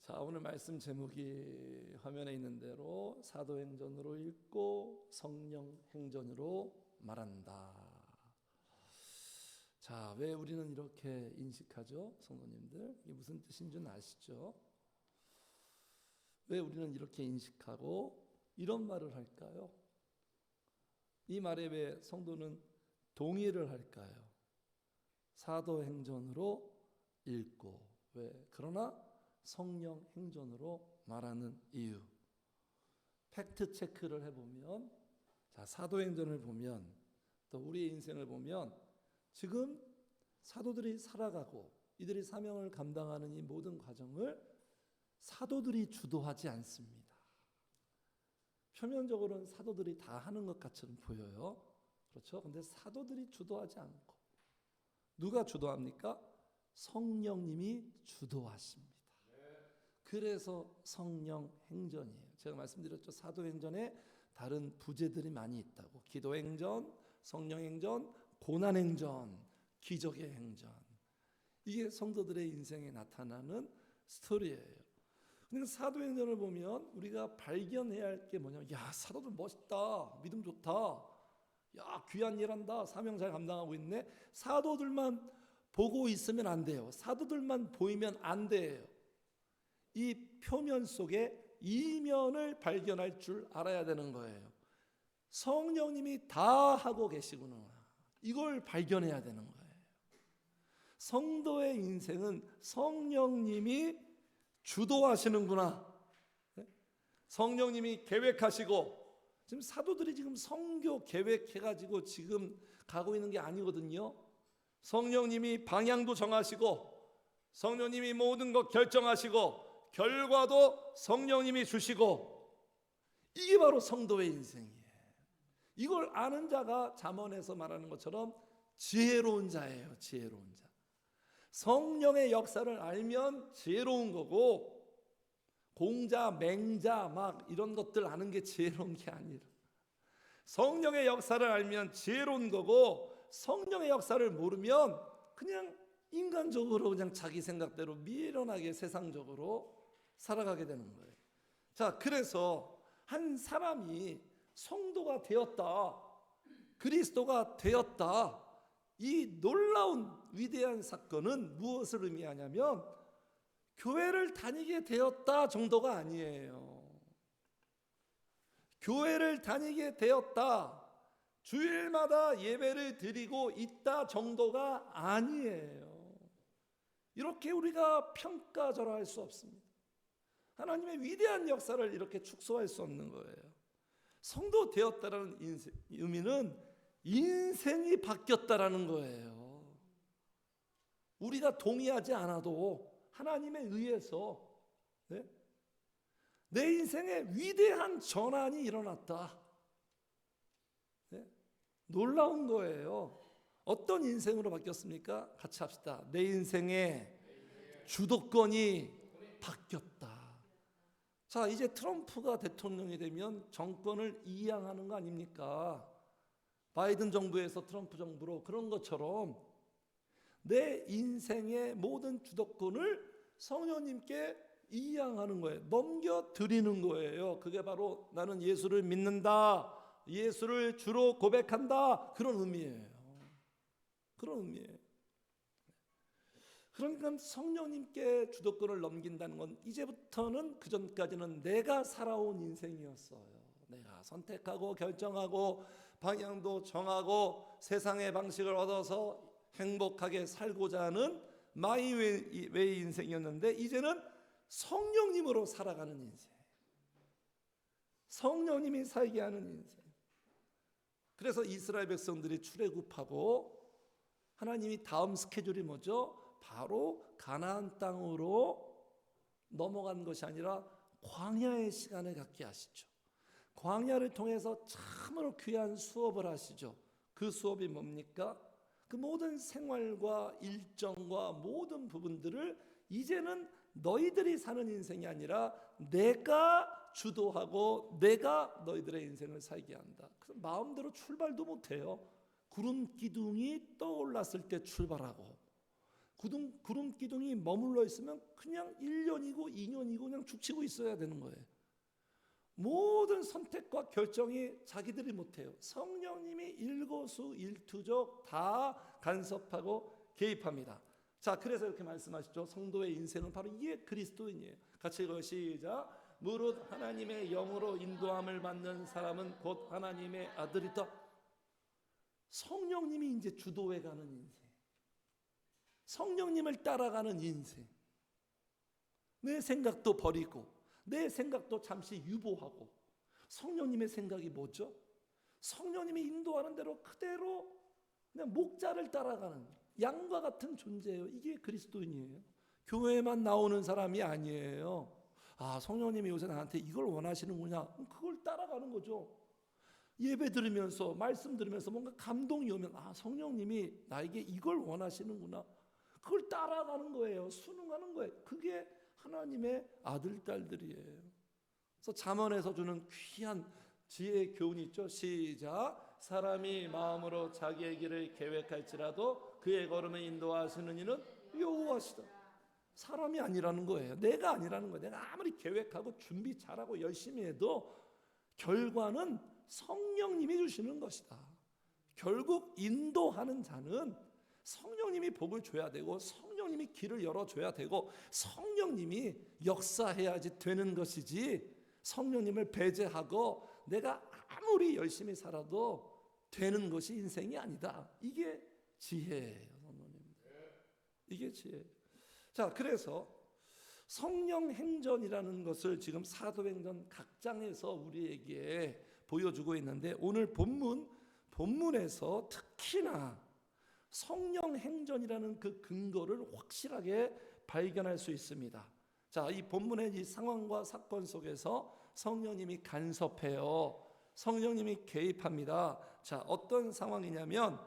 자, 오늘 말씀 제목이 화면에 있는 대로 사도행전으로 읽고 성령 행전으로 말한다. 자, 왜 우리는 이렇게 인식하죠? 성도님들, 이게 무슨 뜻인 줄 아시죠? 왜 우리는 이렇게 인식하고 이런 말을 할까요? 이 말에 왜 성도는 동의를 할까요? 사도행전으로 읽고, 왜? 그러나 성령 행전으로 말하는 이유. 팩트 체크를 해보면, 자, 사도행전을 보면, 또 우리의 인생을 보면, 지금 사도들이 살아가고 이들이 사명을 감당하는 이 모든 과정을 사도들이 주도하지 않습니다. 표면적으로는 사도들이 다 하는 것 같처럼 보여요. 그렇죠? 근데 사도들이 주도하지 않고 누가 주도합니까? 성령님이 주도하십니다. 그래서 성령 행전이에요. 제가 말씀드렸죠. 사도행전에 다른 부제들이 많이 있다고. 기도행전, 성령행전, 고난행전, 기적의 행전. 이게 성도들의 인생에 나타나는 스토리예요. 그러니까 사도행전을 보면 우리가 발견해야 할 게 뭐냐면, 야, 사도들 멋있다, 믿음 좋다, 야, 귀한 일한다, 사명 잘 감당하고 있네. 사도들만 보고 있으면 안 돼요. 사도들만 보이면 안 돼요. 이 표면 속에 이면을 발견할 줄 알아야 되는 거예요. 성령님이 다 하고 계시구나, 이걸 발견해야 되는 거예요. 성도의 인생은 성령님이 주도하시는구나, 성령님이 계획하시고, 지금 사도들이 지금 선교 계획해가지고 지금 가고 있는 게 아니거든요. 성령님이 방향도 정하시고, 성령님이 모든 것 결정하시고, 결과도 성령님이 주시고, 이게 바로 성도의 인생이에요. 이걸 아는 자가 잠언에서 말하는 것처럼 지혜로운 자예요. 지혜로운 자. 성령의 역사를 알면 지혜로운 거고, 공자, 맹자 막 이런 것들 아는 게 지혜로운 게 아니라, 성령의 역사를 알면 지혜로운 거고, 성령의 역사를 모르면 그냥 인간적으로 그냥 자기 생각대로 미련하게 세상적으로 살아가게 되는 거예요. 자, 그래서 한 사람이 성도가 되었다, 그리스도가 되었다, 이 놀라운 위대한 사건은 무엇을 의미하냐면 교회를 다니게 되었다 정도가 아니에요. 교회를 다니게 되었다, 주일마다 예배를 드리고 있다 정도가 아니에요. 이렇게 우리가 평가절하할 수 없습니다. 하나님의 위대한 역사를 이렇게 축소할 수 없는 거예요. 성도 되었다라는 의미는 인생이 바뀌었다라는 거예요. 우리가 동의하지 않아도 하나님에 의해서 내 인생에 위대한 전환이 일어났다. 놀라운 거예요. 어떤 인생으로 바뀌었습니까? 같이 합시다. 내 인생의 주도권이 바뀌었다. 자, 이제 트럼프가 대통령이 되면 정권을 이양하는 거 아닙니까? 바이든 정부에서 트럼프 정부로, 그런 것처럼 내 인생의 모든 주도권을 성령님께 이양하는 거예요. 넘겨드리는 거예요. 그게 바로 나는 예수를 믿는다, 예수를 주로 고백한다, 그런 의미예요. 그런 의미예요. 그러니까 성령님께 주도권을 넘긴다는 건 이제부터는, 그전까지는 내가 살아온 인생이었어요. 내가 선택하고 결정하고 방향도 정하고 세상의 방식을 얻어서 행복하게 살고자 하는 마이 웨이 인생이었는데, 이제는 성령님으로 살아가는 인생, 성령님이 살게 하는 인생. 그래서 이스라엘 백성들이 출애굽하고 하나님이 다음 스케줄이 뭐죠? 바로 가나안 땅으로 넘어간 것이 아니라 광야의 시간을 갖게 하시죠. 광야를 통해서 참으로 귀한 수업을 하시죠. 그 수업이 뭡니까? 그 모든 생활과 일정과 모든 부분들을 이제는 너희들이 사는 인생이 아니라 내가 주도하고 내가 너희들의 인생을 살게 한다. 그래서 마음대로 출발도 못해요. 구름 기둥이 떠올랐을 때 출발하고, 구름 기둥이 머물러 있으면 그냥 1년이고 2년이고 그냥 죽치고 있어야 되는 거예요. 모든 선택과 결정이 자기들이 못해요. 성령님이 일거수일투족 다 간섭하고 개입합니다. 자, 그래서 이렇게 말씀하시죠. 성도의 인생은 바로 이게 그리스도인이에요. 같이 읽어요. 시작. 무릇 하나님의 영으로 인도함을 받는 사람은 곧 하나님의 아들이다. 성령님이 이제 주도해 가는 인생, 성령님을 따라가는 인생. 내 생각도 버리고 내 생각도 잠시 유보하고 성령님의 생각이 뭐죠? 성령님이 인도하는 대로 그대로 그냥 목자를 따라가는 양과 같은 존재예요. 이게 그리스도인이에요. 교회만 나오는 사람이 아니에요. 아, 성령님이 요새 나한테 이걸 원하시는구나. 그걸 따라가는 거죠. 예배 들으면서 말씀 들으면서 뭔가 감동이 오면 아, 성령님이 나에게 이걸 원하시는구나. 그걸 따라가는 거예요. 순응하는 거예요. 그게 하나님의 아들, 딸들이에요. 그래서 잠언에서 주는 귀한 지혜의 교훈이 있죠. 시작. 사람이 마음으로 자기의 길을 계획할지라도 그의 걸음을 인도하시는 이는 여호와시다. 사람이 아니라는 거예요. 내가 아니라는 거예요. 내가 아무리 계획하고 준비 잘하고 열심히 해도 결과는 성령님이 주시는 것이다. 결국 인도하는 자는 성령님이 복을 줘야 되고 성령님이 길을 열어줘야 되고 성령님이 역사해야지 되는 것이지 성령님을 배제하고 내가 아무리 열심히 살아도 되는 것이 인생이 아니다. 이게 지혜예요. 이게 지혜예요. 자, 그래서 성령 행전이라는 것을 지금 사도행전 각 장에서 우리에게 보여주고 있는데 오늘 본문에서 특히나 성령 행전이라는 그 근거를 확실하게 발견할 수 있습니다. 자, 이 본문의 이 상황과 사건 속에서 성령님이 간섭해요. 성령님이 개입합니다. 자, 어떤 상황이냐면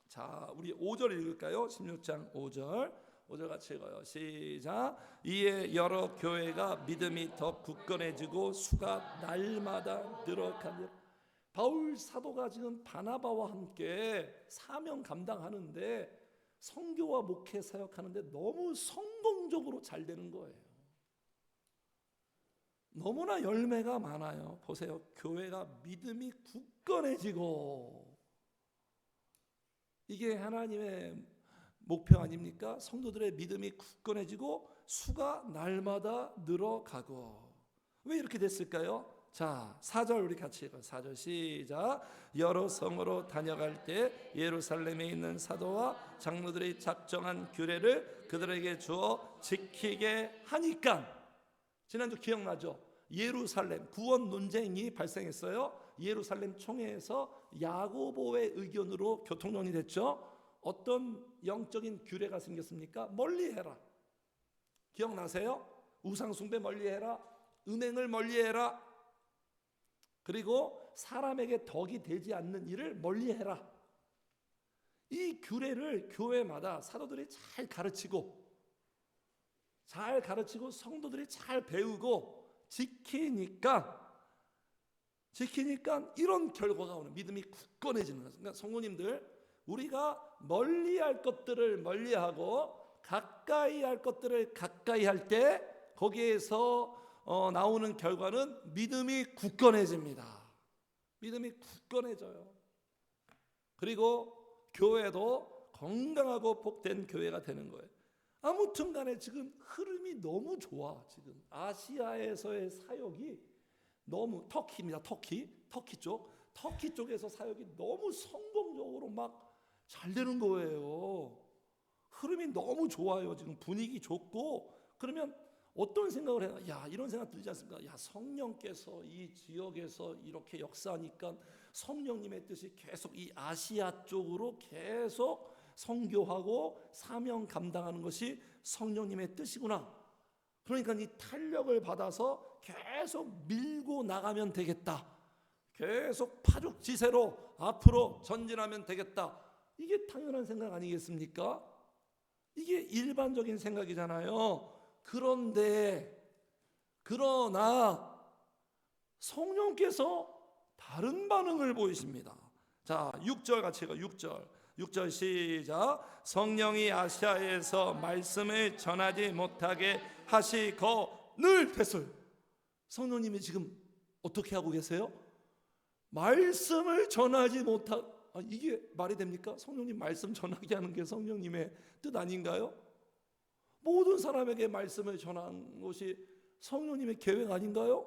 자, 우리 5절 읽을까요? 16장 5절 같이 읽어요. 시작. 이에 여러 교회가 믿음이 더 굳건해지고 수가 날마다 늘어가니. 바울 사도가 지금 바나바와 함께 사명 감당하는데 선교와 목회 사역하는데 너무 성공적으로 잘 되는 거예요. 너무나 열매가 많아요. 보세요. 교회가 믿음이 굳건해지고 이게 하나님의 목표 아닙니까? 성도들의 믿음이 굳건해지고 수가 날마다 늘어가고. 왜 이렇게 됐을까요? 자, 4절 우리 같이 읽어요. 4절 시작. 여러 성으로 다녀갈 때 예루살렘에 있는 사도와 장로들이 작정한 규례를 그들에게 주어 지키게 하니까. 지난주 기억나죠? 예루살렘 구원 논쟁이 발생했어요. 예루살렘 총회에서 야고보의 의견으로 교통론이 됐죠. 어떤 영적인 규례가 생겼습니까? 멀리해라. 기억나세요? 우상숭배 멀리해라. 은행을 멀리해라. 그리고 사람에게 덕이 되지 않는 일을 멀리해라. 이 규례를 교회마다 사도들이 잘 가르치고 성도들이 잘 배우고 지키니까 이런 결과가 오는, 믿음이 굳건해지는 거죠. 그러니까 성도님들, 우리가 멀리할 것들을 멀리하고 가까이 할 것들을 가까이 할 때 거기에서 나오는 결과는 믿음이 굳건해집니다. 믿음이 굳건해져요. 그리고 교회도 건강하고 복된 교회가 되는 거예요. 아무튼 간에 지금 흐름이 너무 좋아. 지금 아시아에서의 사역이 너무, 터키입니다. 터키 쪽에서 사역이 너무 성공적으로 막 잘 되는 거예요. 흐름이 너무 좋아요. 지금 분위기 좋고. 그러면 어떤 생각을 해요? 야, 이런 생각 들지 않습니까? 야, 성령께서 이 지역에서 이렇게 역사하니까 성령님의 뜻이 계속 이 아시아 쪽으로 계속 선교하고 사명 감당하는 것이 성령님의 뜻이구나. 그러니까 이 탄력을 받아서 계속 밀고 나가면 되겠다. 계속 파죽지세로 앞으로 전진하면 되겠다. 이게 당연한 생각 아니겠습니까? 이게 일반적인 생각이잖아요. 그러나 성령께서 다른 반응을 보이십니다. 자, 6절 같이 읽어요. 6절. 6절 시작. 성령이 아시아에서 말씀을 전하지 못하게 하시거늘 됐어요. 성령님이 지금 어떻게 하고 계세요? 말씀을 전하지 이게 말이 됩니까? 성령님 말씀 전하게 하는 게 성령님의 뜻 아닌가요? 모든 사람에게 말씀을 전하는 것이 성령님의 계획 아닌가요?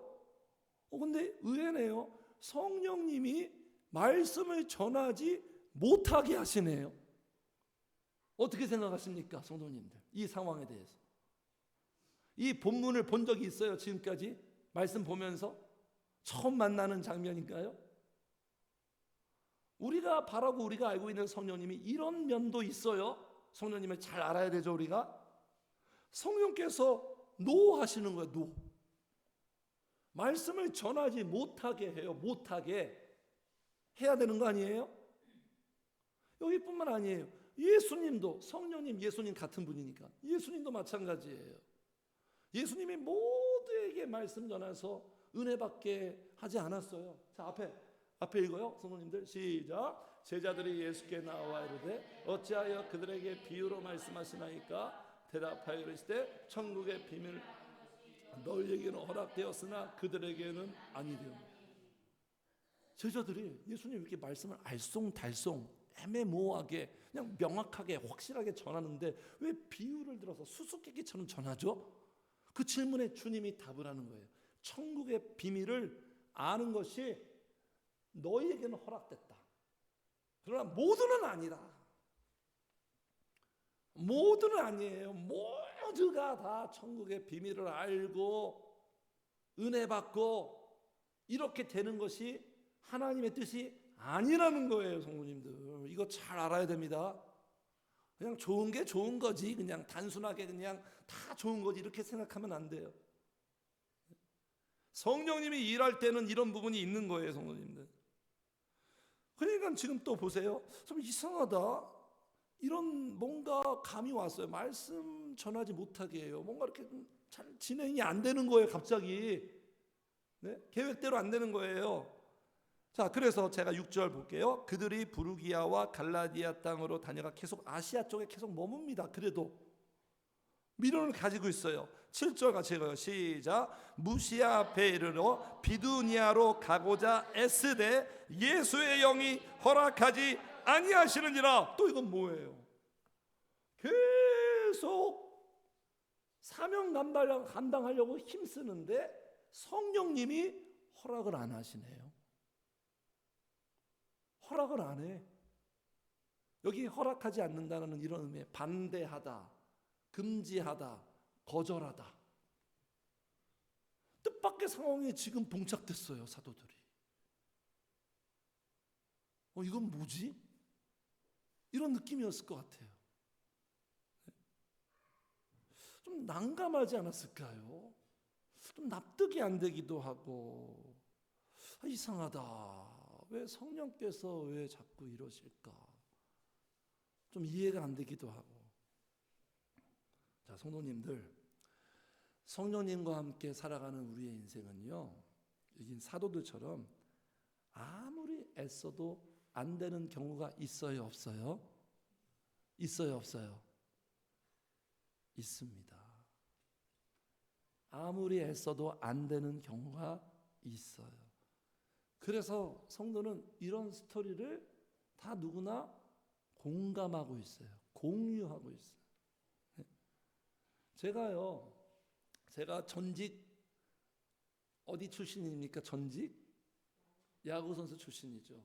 근데 의외네요. 성령님이 말씀을 전하지 못하게 하시네요. 어떻게 생각하십니까, 성도님들? 이 상황에 대해서. 이 본문을 본 적이 있어요, 지금까지? 말씀 보면서? 처음 만나는 장면인가요? 우리가 바라고 우리가 알고 있는 성령님이 이런 면도 있어요. 성령님을 잘 알아야 되죠, 우리가. 성령께서 노 하시는 거예요, 노. 말씀을 전하지 못하게 해요. 못하게 해야 되는 거 아니에요? 여기뿐만 아니에요. 예수님도, 성령님, 예수님 같은 분이니까 예수님도 마찬가지예요. 예수님이 모두에게 말씀 전해서 은혜 받게 하지 않았어요. 자, 앞에 읽어요. 성도님들 시작. 제자들이 예수께 나와 이르되 어찌하여 그들에게 비유로 말씀하시나이까? 대답하여 이르시되 천국의 비밀 너희에게는 허락되었으나 그들에게는 아니되었느니라. 제자들이 예수님 이렇게 말씀을 알쏭달쏭 애매모호하게 그냥 명확하게 확실하게 전하는데 왜 비유를 들어서 수수께끼처럼 전하죠? 그 질문에 주님이 답을 하는 거예요. 천국의 비밀을 아는 것이 너희에게는 허락됐다. 그러나 모두는 아니다. 모두는 아니에요. 모두가 다 천국의 비밀을 알고 은혜 받고 이렇게 되는 것이 하나님의 뜻이 아니라는 거예요, 성도님들. 이거 잘 알아야 됩니다. 그냥 좋은 게 좋은 거지, 그냥 단순하게 그냥 다 좋은 거지 이렇게 생각하면 안 돼요. 성령님이 일할 때는 이런 부분이 있는 거예요, 성도님들. 그러니까 지금 또 보세요. 좀 이상하다. 이런 뭔가 감이 왔어요. 말씀 전하지 못하게 해요. 뭔가 이렇게 잘 진행이 안 되는 거예요, 갑자기. 네? 계획대로 안 되는 거예요. 자, 그래서 제가 6절 볼게요. 그들이 부르기아와 갈라디아 땅으로 다녀가 계속 아시아 쪽에 계속 머뭅니다. 그래도 미련을 가지고 있어요. 7절 같이 읽어요. 시작. 무시아 앞에 이르러 비두니아로 가고자 애쓰되 예수의 영이 허락하지 아니하시느니라. 또 이건 뭐예요? 계속 사명 감당하려고 힘쓰는데 성령님이 허락을 안 하시네요. 허락을 안 해. 여기 허락하지 않는다는 이런 의미에 반대하다, 금지하다, 거절하다. 뜻밖의 상황에 지금 봉착됐어요, 사도들이. 이건 뭐지? 이런 느낌이었을 것 같아요. 좀 난감하지 않았을까요? 좀 납득이 안 되기도 하고, 이상하다. 왜 성령께서 왜 자꾸 이러실까? 좀 이해가 안 되기도 하고. 자, 성도님들, 성령님과 함께 살아가는 우리의 인생은요, 여기 사도들처럼 아무리 애써도 안 되는 경우가 있어요, 없어요? 있어요, 없어요? 있습니다. 아무리 애써도 안 되는 경우가 있어요. 그래서 성도는 이런 스토리를 다 누구나 공감하고 있어요. 공유하고 있어요. 제가 전직 어디 출신입니까? 전직 야구 선수 출신이죠.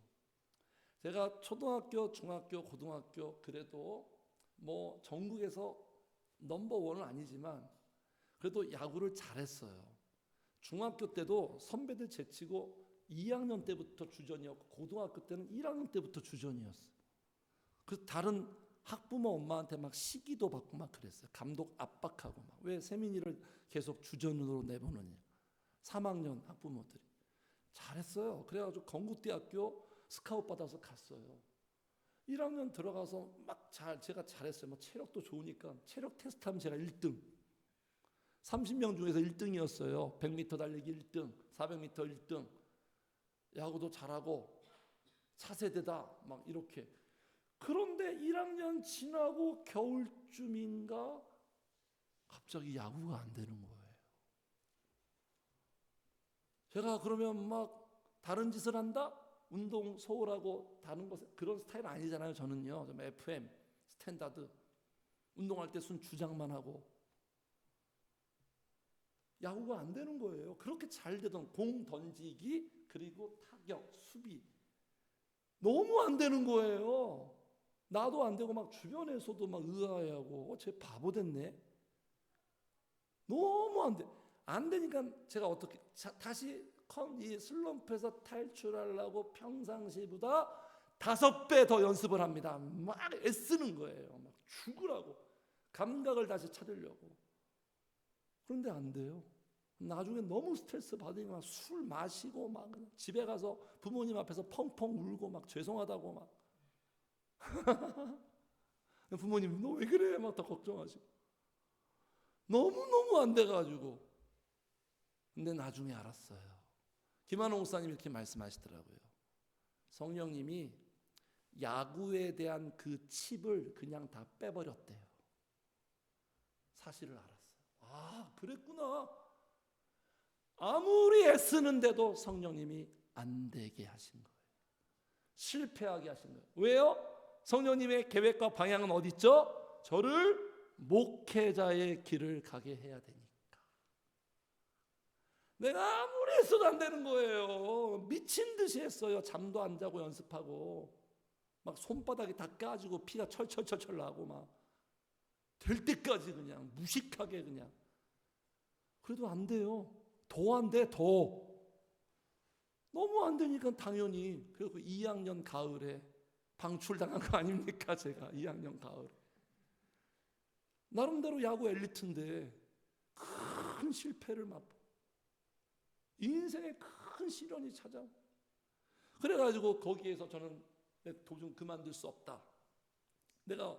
제가 초등학교, 중학교, 고등학교 그래도 뭐 전국에서 넘버원은 아니지만 그래도 야구를 잘했어요. 중학교 때도 선배들 제치고 2학년 때부터 주전이었고 고등학교 때는 1학년 때부터 주전이었어요. 그래서 다른 학부모 엄마한테 막 시기도 받고 막 그랬어요. 감독 압박하고 막. 왜 세민이를 계속 주전으로 내보느냐. 3학년 학부모들이. 잘했어요. 그래가지고 건국대학교 스카웃 받아서 갔어요. 1학년 들어가서 막 제가 잘했어요. 뭐 체력도 좋으니까 체력 테스트하면 제가 1등. 30명 중에서 1등이었어요. 100m 달리기 1등, 400m 1등. 야구도 잘하고 차세대다 막 이렇게. 그런데 1학년 지나고 겨울쯤인가 갑자기 야구가 안 되는 거예요. 제가 그러면 막 다른 짓을 한다? 운동 소홀하고 다른 것 그런 스타일 아니잖아요. 저는요. 좀 FM 스탠다드 운동할 때 순 주장만 하고 야구가 안 되는 거예요. 그렇게 잘 되던 공 던지기 그리고 타격 수비 너무 안 되는 거예요. 나도 안 되고 막 주변에서도 막 의아해하고 쟤 바보 됐네. 너무 안 돼. 안 되니까 제가 어떻게 다시 이 슬럼프에서 탈출하려고 평상시보다 5배 더 연습을 합니다. 막 애쓰는 거예요. 막 죽으라고 감각을 다시 찾으려고. 그런데 안 돼요. 나중에 너무 스트레스 받으니까 술 마시고 막 집에 가서 부모님 앞에서 펑펑 울고 막 죄송하다고 막 부모님 너 왜 그래 막 더 걱정하시고 너무너무 안 돼가지고. 근데 나중에 알았어요. 김한호 목사님이 이렇게 말씀하시더라고요. 성령님이 야구에 대한 그 칩을 그냥 다 빼버렸대요. 사실을 알았어요. 아, 그랬구나. 아무리 애쓰는데도 성령님이 안 되게 하신 거예요. 실패하게 하신 거예요. 왜요? 성령님의 계획과 방향은 어디 있죠? 저를 목회자의 길을 가게 해야 되니까. 내가 아무리 했어도 안 되는 거예요. 미친 듯이 했어요. 잠도 안 자고 연습하고 막 손바닥이 다 까지고 피가 철철철철 나고 막 될 때까지 그냥 무식하게 그냥. 그래도 안 돼요. 더 안 돼, 더. 너무 안 되니까 당연히 그리고 2학년 가을에 방출당한 거 아닙니까? 제가 2학년 가을에 나름대로 야구 엘리트인데 큰 실패를 맛보 인생에 큰 시련이 찾아오. 그래가지고 거기에서 저는 도중 그만둘 수 없다. 내가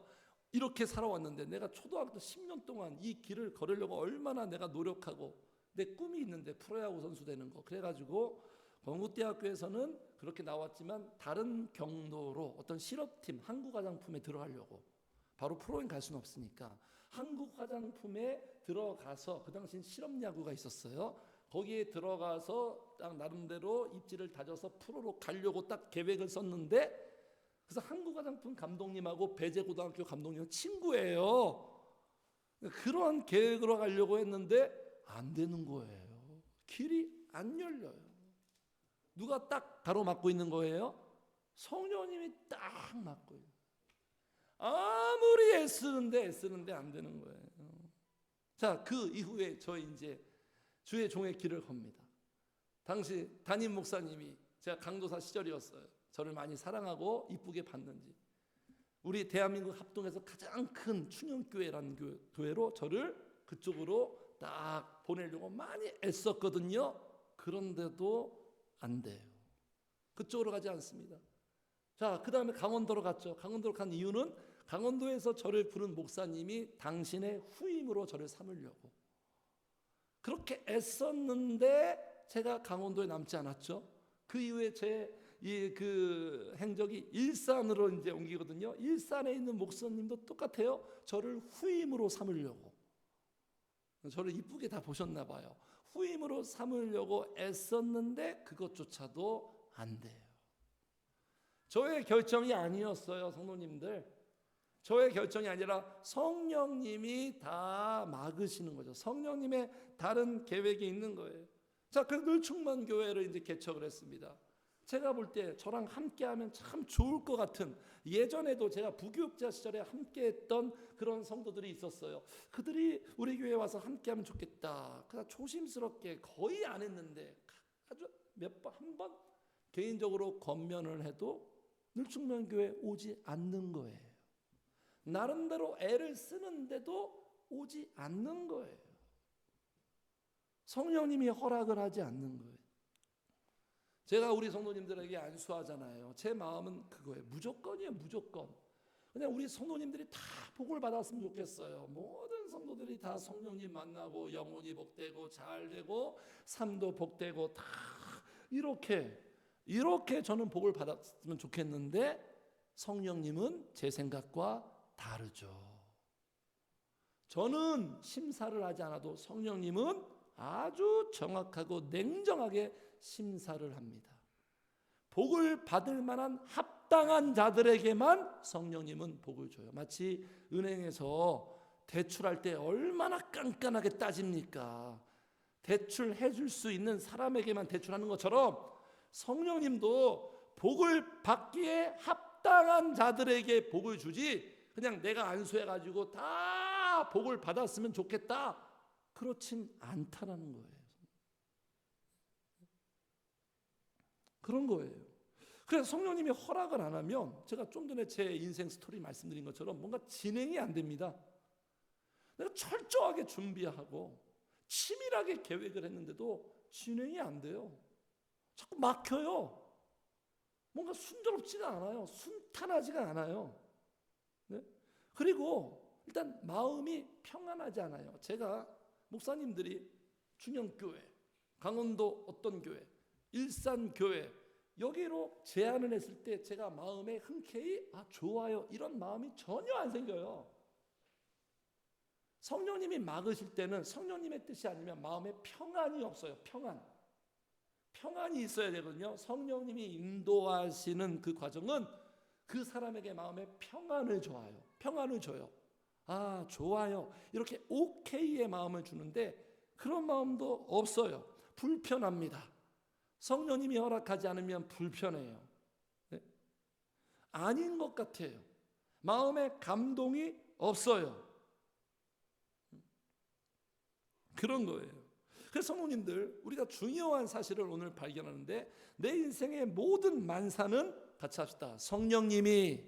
이렇게 살아왔는데 내가 초등학교 10년 동안 이 길을 걸으려고 얼마나 내가 노력하고 내 꿈이 있는데 프로야구 선수 되는 거. 그래가지고 건국대학교에서는 그렇게 나왔지만 다른 경로로 어떤 실업팀 한국화장품에 들어가려고 바로 프로인 갈 수는 없으니까 한국화장품에 들어가서 그 당시 실업야구가 있었어요. 거기에 들어가서 딱 나름대로 입지를 다져서 프로로 가려고 딱 계획을 썼는데 그래서 한국화장품 감독님하고 배재고등학교 감독님은 친구예요. 그런 계획으로 가려고 했는데 안 되는 거예요. 길이 안 열려요. 누가 딱 가로막고 있는 거예요? 성령님이 딱 막고 있는 거예요. 아무리 애쓰는데 안 되는 거예요. 자, 그 이후에 저 이제 주의 종의 길을 겁니다. 당시 담임 목사님이 제가 강도사 시절이었어요. 저를 많이 사랑하고 이쁘게 봤는지 우리 대한민국 합동에서 가장 큰 충영교회라는 교회로 저를 그쪽으로 딱 보내려고 많이 애썼거든요. 그런데도 안 돼요. 그쪽으로 가지 않습니다. 자, 그 다음에 강원도로 갔죠. 강원도로 간 이유는 강원도에서 저를 부른 목사님이 당신의 후임으로 저를 삼으려고 그렇게 애썼는데 제가 강원도에 남지 않았죠. 그 이후에 그 행적이 일산으로 이제 옮기거든요. 일산에 있는 목사님도 똑같아요. 저를 후임으로 삼으려고. 저를 이쁘게 다 보셨나 봐요. 후임으로 삼으려고 애썼는데 그것조차도 안 돼요. 저의 결정이 아니었어요, 성도님들. 저의 결정이 아니라 성령님이 다 막으시는 거죠. 성령님의 다른 계획이 있는 거예요. 자, 그래서 늘충만교회를 이제 개척을 했습니다. 제가 볼 때 저랑 함께하면 참 좋을 것 같은 예전에도 제가 부교육자 시절에 함께했던 그런 성도들이 있었어요. 그들이 우리 교회에 와서 함께하면 좋겠다. 그래서 조심스럽게 거의 안 했는데 아주 한 번 개인적으로 권면을 해도 늘충만교회 오지 않는 거예요. 나름대로 애를 쓰는데도 오지 않는 거예요. 성령님이 허락을 하지 않는 거예요. 제가 우리 성도님들에게 안수하잖아요. 제 마음은 그거예요. 무조건이에요, 무조건. 그냥 우리 성도님들이 다 복을 받았으면 좋겠어요. 모든 성도들이 다 성령님 만나고 영혼이 복되고 잘되고 삶도 복되고 다 이렇게 저는 복을 받았으면 좋겠는데 성령님은 제 생각과 다르죠. 저는 심사를 하지 않아도 성령님은 아주 정확하고 냉정하게 심사를 합니다. 복을 받을 만한 합당한 자들에게만 성령님은 복을 줘요. 마치 은행에서 대출할 때 얼마나 깐깐하게 따집니까? 대출해 줄 수 있는 사람에게만 대출하는 것처럼 성령님도 복을 받기에 합당한 자들에게 복을 주지, 그냥 내가 안수해가지고 다 복을 받았으면 좋겠다, 그렇진 않다라는 거예요. 그런 거예요. 그래서 성령님이 허락을 안 하면, 제가 좀 전에 제 인생 스토리 말씀드린 것처럼 뭔가 진행이 안 됩니다. 내가 철저하게 준비하고 치밀하게 계획을 했는데도 진행이 안 돼요. 자꾸 막혀요. 뭔가 순조롭지가 않아요. 순탄하지가 않아요. 네? 그리고 일단 마음이 평안하지 않아요. 제가 목사님들이 중형교회, 강원도 어떤 교회, 일산교회 여기로 제안을 했을 때 제가 마음에 흔쾌히 좋아요, 이런 마음이 전혀 안 생겨요. 성령님이 막으실 때는 성령님의 뜻이 아니면 마음에 평안이 없어요. 평안이 있어야 되거든요. 성령님이 인도하시는 그 과정은 그 사람에게 마음에 평안을 줘요. 좋아요, 이렇게 오케이의 마음을 주는데 그런 마음도 없어요. 불편합니다. 성령님이 허락하지 않으면 불편해요. 네? 아닌 것 같아요. 마음에 감동이 없어요. 그런 거예요. 그래서 성도님들, 우리가 중요한 사실을 오늘 발견하는데, 내 인생의 모든 만사는 같이 합시다. 성령님이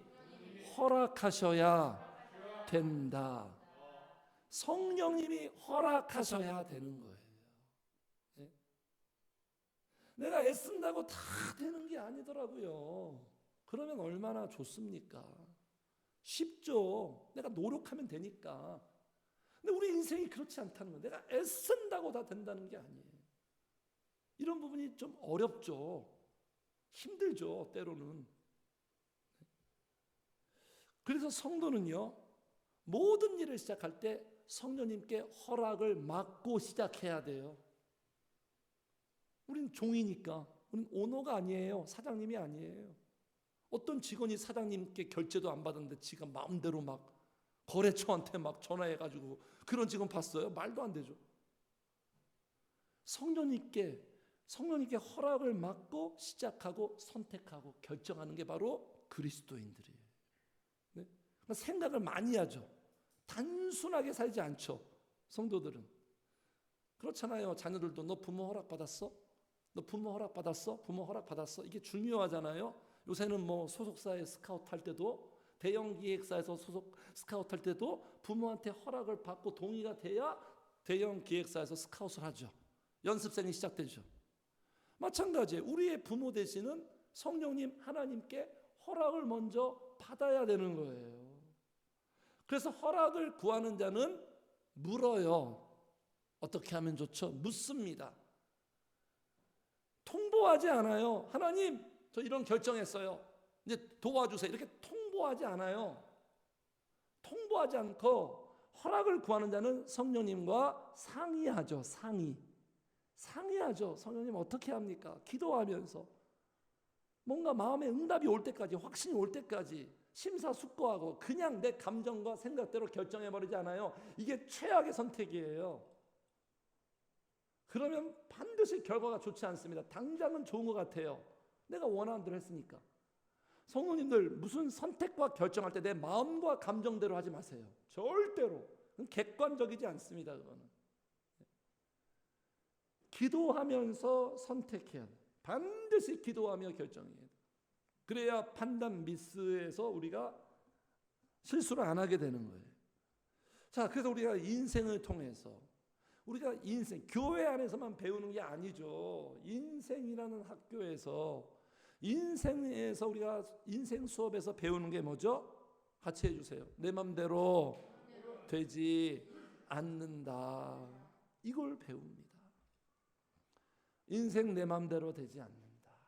허락하셔야 된다. 성령님이 허락하셔야 되는 거예요. 네? 내가 애쓴다고 다 되는 게 아니더라고요. 그러면 얼마나 좋습니까? 쉽죠. 내가 노력하면 되니까. 근데 우리 인생이 그렇지 않다는 거예요. 내가 애쓴다고 다 된다는 게 아니에요. 이런 부분이 좀 어렵죠. 힘들죠, 때로는. 그래서 성도는요, 모든 일을 시작할 때 성령님께 허락을 받고 시작해야 돼요. 우린 종이니까. 우린 오너가 아니에요. 사장님이 아니에요. 어떤 직원이 사장님께 결제도 안 받았는데 지가 마음대로 막 거래처한테 막 전화해가지고, 그런 직원 봤어요? 말도 안 되죠. 성령님께 허락을 받고 시작하고 선택하고 결정하는 게 바로 그리스도인들이에요. 네? 그러니까 생각을 많이 하죠. 단순하게 살지 않죠. 성도들은 그렇잖아요. 자녀들도 너 부모 허락 받았어? 너 부모 허락 받았어? 부모 허락 받았어? 이게 중요하잖아요. 요새는 뭐 소속사에 스카우트 할 때도, 대형 기획사에서 소속 스카우트 할 때도 부모한테 허락을 받고 동의가 돼야 대형 기획사에서 스카웃을 하죠. 연습생이 시작되죠. 마찬가지예요. 우리의 부모 되시는 성령님 하나님께 허락을 먼저 받아야 되는 거예요. 그래서 허락을 구하는 자는 물어요. 어떻게 하면 좋죠? 묻습니다. 통보하지 않아요. 하나님, 저 이런 결정했어요. 이제 도와주세요. 이렇게 통보하지 않아요. 통보하지 않고 허락을 구하는 자는 성령님과 상의하죠. 상의하죠. 성령님 어떻게 합니까? 기도하면서 뭔가 마음에 응답이 올 때까지, 확신이 올 때까지 심사숙고하고 그냥 내 감정과 생각대로 결정해버리지 않아요. 이게 최악의 선택이에요. 그러면 반드시 결과가 좋지 않습니다. 당장은 좋은 것 같아요. 내가 원하는 대로 했으니까. 성도님들, 무슨 선택과 결정할 때 내 마음과 감정대로 하지 마세요. 절대로. 객관적이지 않습니다. 그거는. 기도하면서 선택해야 돼요. 반드시 기도하며 결정해야 돼요. 그래야 판단 미스에서 우리가 실수를 안 하게 되는 거예요. 자, 그래서 우리가 인생을 통해서, 우리가 교회 안에서만 배우는 게 아니죠. 인생이라는 학교에서, 인생에서 우리가 인생 수업에서 배우는 게 뭐죠? 같이 해주세요. 내 맘대로 되지 않는다. 이걸 배웁니다. 인생 내 맘대로 되지 않는다.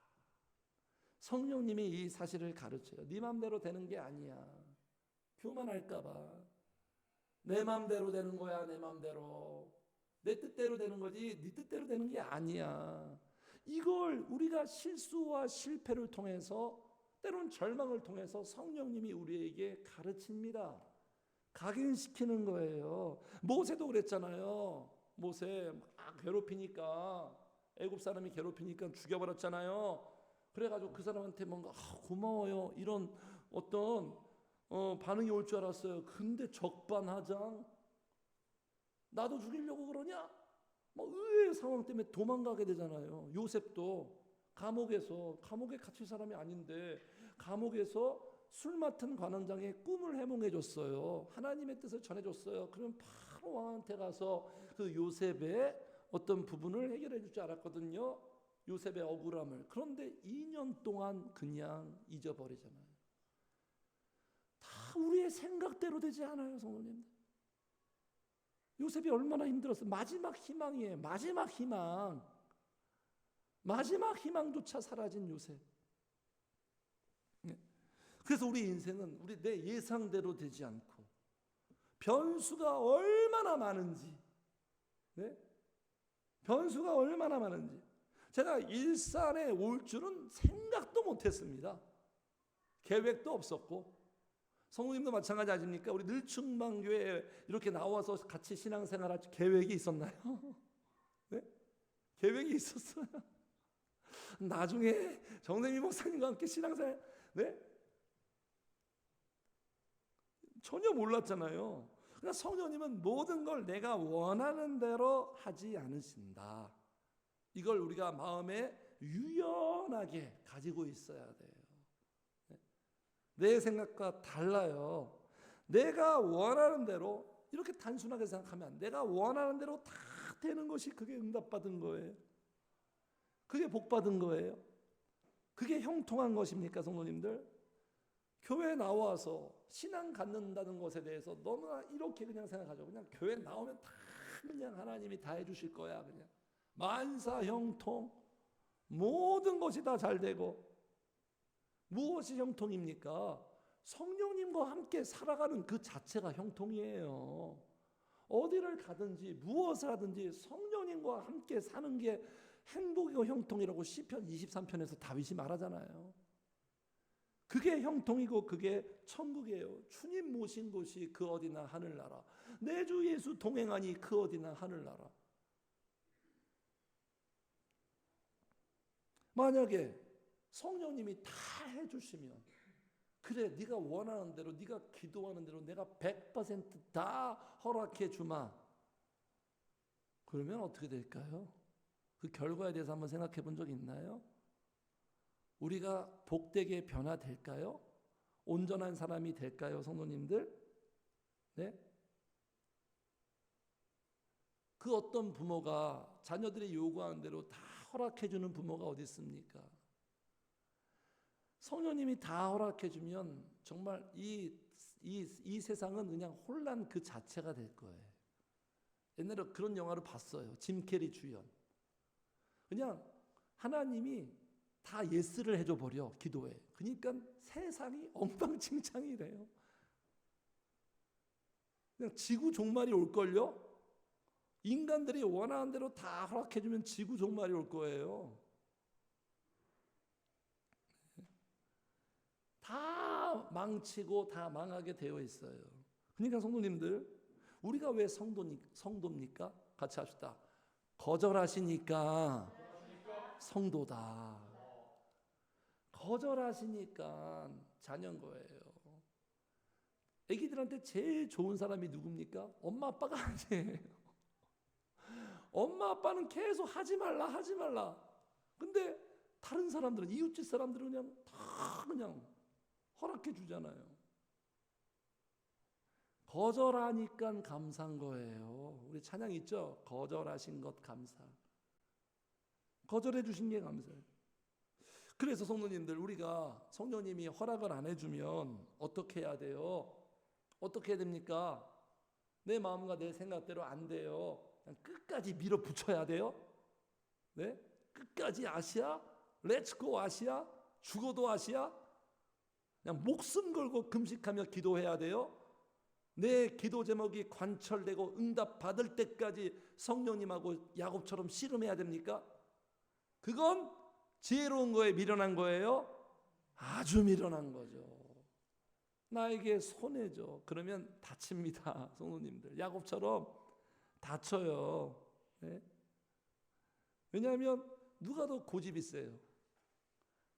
성령님이 이 사실을 가르쳐요. 네 맘대로 되는 게 아니야. 교만할까 봐. 내 맘대로 되는 거야. 내 맘대로. 내 뜻대로 되는 거지 네 뜻대로 되는 게 아니야. 이걸 우리가 실수와 실패를 통해서, 때론 절망을 통해서 성령님이 우리에게 가르칩니다. 각인시키는 거예요. 모세도 그랬잖아요. 모세 막 괴롭히니까, 애굽 사람이 괴롭히니까 죽여버렸잖아요. 그래가지고 그 사람한테 뭔가 고마워요 이런 어떤 반응이 올 줄 알았어요. 근데 적반하장, 나도 죽이려고 그러냐? 뭐 의외의 상황 때문에 도망가게 되잖아요. 요셉도 감옥에 갇힐 사람이 아닌데 감옥에서 술 맡은 관원장의 꿈을 해몽해 줬어요. 하나님의 뜻을 전해 줬어요. 그러면 바로 왕한테 가서 그 요셉의 어떤 부분을 해결해 줄 줄 알았거든요. 요셉의 억울함을. 그런데 2년 동안 그냥 잊어버리잖아요. 다 우리의 생각대로 되지 않아요, 성도님들. 요셉이 얼마나 힘들었어요. 마지막 희망이에요. 마지막 희망조차 사라진 요셉. 그래서 우리 인생은 내 예상대로 되지 않고 변수가 얼마나 많은지, 변수가 얼마나 많은지 제가 일산에 올 줄은 생각도 못했습니다. 계획도 없었고. 성우님도 마찬가지 아닙니까? 우리 늘충만교회에 이렇게 나와서 같이 신앙생활할 계획이 있었나요? 네? 계획이 있었어요. 나중에 정세미 목사님과 함께 신앙생활, 전혀 몰랐잖아요. 그러니까 성령님은 모든 걸 내가 원하는 대로 하지 않으신다. 이걸 우리가 마음에 유연하게 가지고 있어야 돼요. 내 생각과 달라요. 내가 원하는 대로, 이렇게 단순하게 생각하면 내가 원하는 대로 다 되는 것이 그게 응답받은 거예요. 그게 복받은 거예요. 그게 형통한 것입니까, 성도님들? 교회 나와서 신앙 갖는다는 것에 대해서 너무나 이렇게 그냥 생각하죠. 그냥 교회 나오면 다 그냥 하나님이 다 해주실 거야. 그냥 만사 형통, 모든 것이 다 잘 되고. 무엇이 형통입니까? 성령님과 함께 살아가는 그 자체가 형통이에요. 어디를 가든지 무엇을 하든지 성령님과 함께 사는 게 행복이고 형통이라고 시편 23편에서 다윗이 말하잖아요. 그게 형통이고 그게 천국이에요. 주님 모신 곳이 그 어디나 하늘나라. 내 주 예수 동행하니 그 어디나 하늘나라. 만약에 성령님이 다 해주시면, 그래 네가 원하는 대로, 네가 기도하는 대로 내가 100% 다 허락해 주마. 그러면 어떻게 될까요? 그 결과에 대해서 한번 생각해 본 적 있나요? 우리가 복되게 변화될까요? 온전한 사람이 될까요, 성도님들? 네? 그 어떤 부모가 자녀들이 요구하는 대로 다 허락해 주는 부모가 어디 있습니까? 성령님이 다 허락해 주면 정말 이 세상은 그냥 혼란 그 자체가 될 거예요. 옛날에 그런 영화를 봤어요. 짐 캐리 주연. 그냥 하나님이 다 예스를 해줘 버려, 기도에. 그러니까 세상이 엉망진창이래요. 그냥 지구 종말이 올걸요? 인간들이 원하는 대로 다 허락해주면 지구 종말이 올 거예요. 다 망치고 다 망하게 되어 있어요. 그러니까 성도님들, 우리가 왜 성도입니까? 같이 합시다. 거절하시니까 성도다. 거절하시니까 자녀인 거예요. 애기들한테 제일 좋은 사람이 누굽니까? 엄마 아빠가 아니에요. 엄마 아빠는 계속 하지 말라 하지 말라. 근데 다른 사람들은, 이웃집 사람들은 그냥 다 그냥 허락해 주잖아요. 거절하니까 감사한 거예요. 우리 찬양 있죠? 거절하신 것 감사. 거절해 주신 게 감사해요. 그래서 성도님들, 우리가 성령님이 허락을 안 해주면 어떻게 해야 돼요? 어떻게 해야 됩니까? 내 마음과 내 생각대로 안 돼요. 그냥 끝까지 밀어붙여야 돼요. 네? 끝까지 아시아? 렛츠고 아시아? 죽어도 아시아? 그냥 목숨 걸고 금식하며 기도해야 돼요? 내 기도 제목이 관철되고 응답 받을 때까지 성령님하고 야곱처럼 씨름해야 됩니까? 그건 지혜로운 거에 미련한 거예요? 아주 미련한 거죠. 나에게 손해죠. 그러면 다칩니다. 성도님들 야곱처럼 다쳐요. 네? 왜냐하면 누가 더 고집이 세요?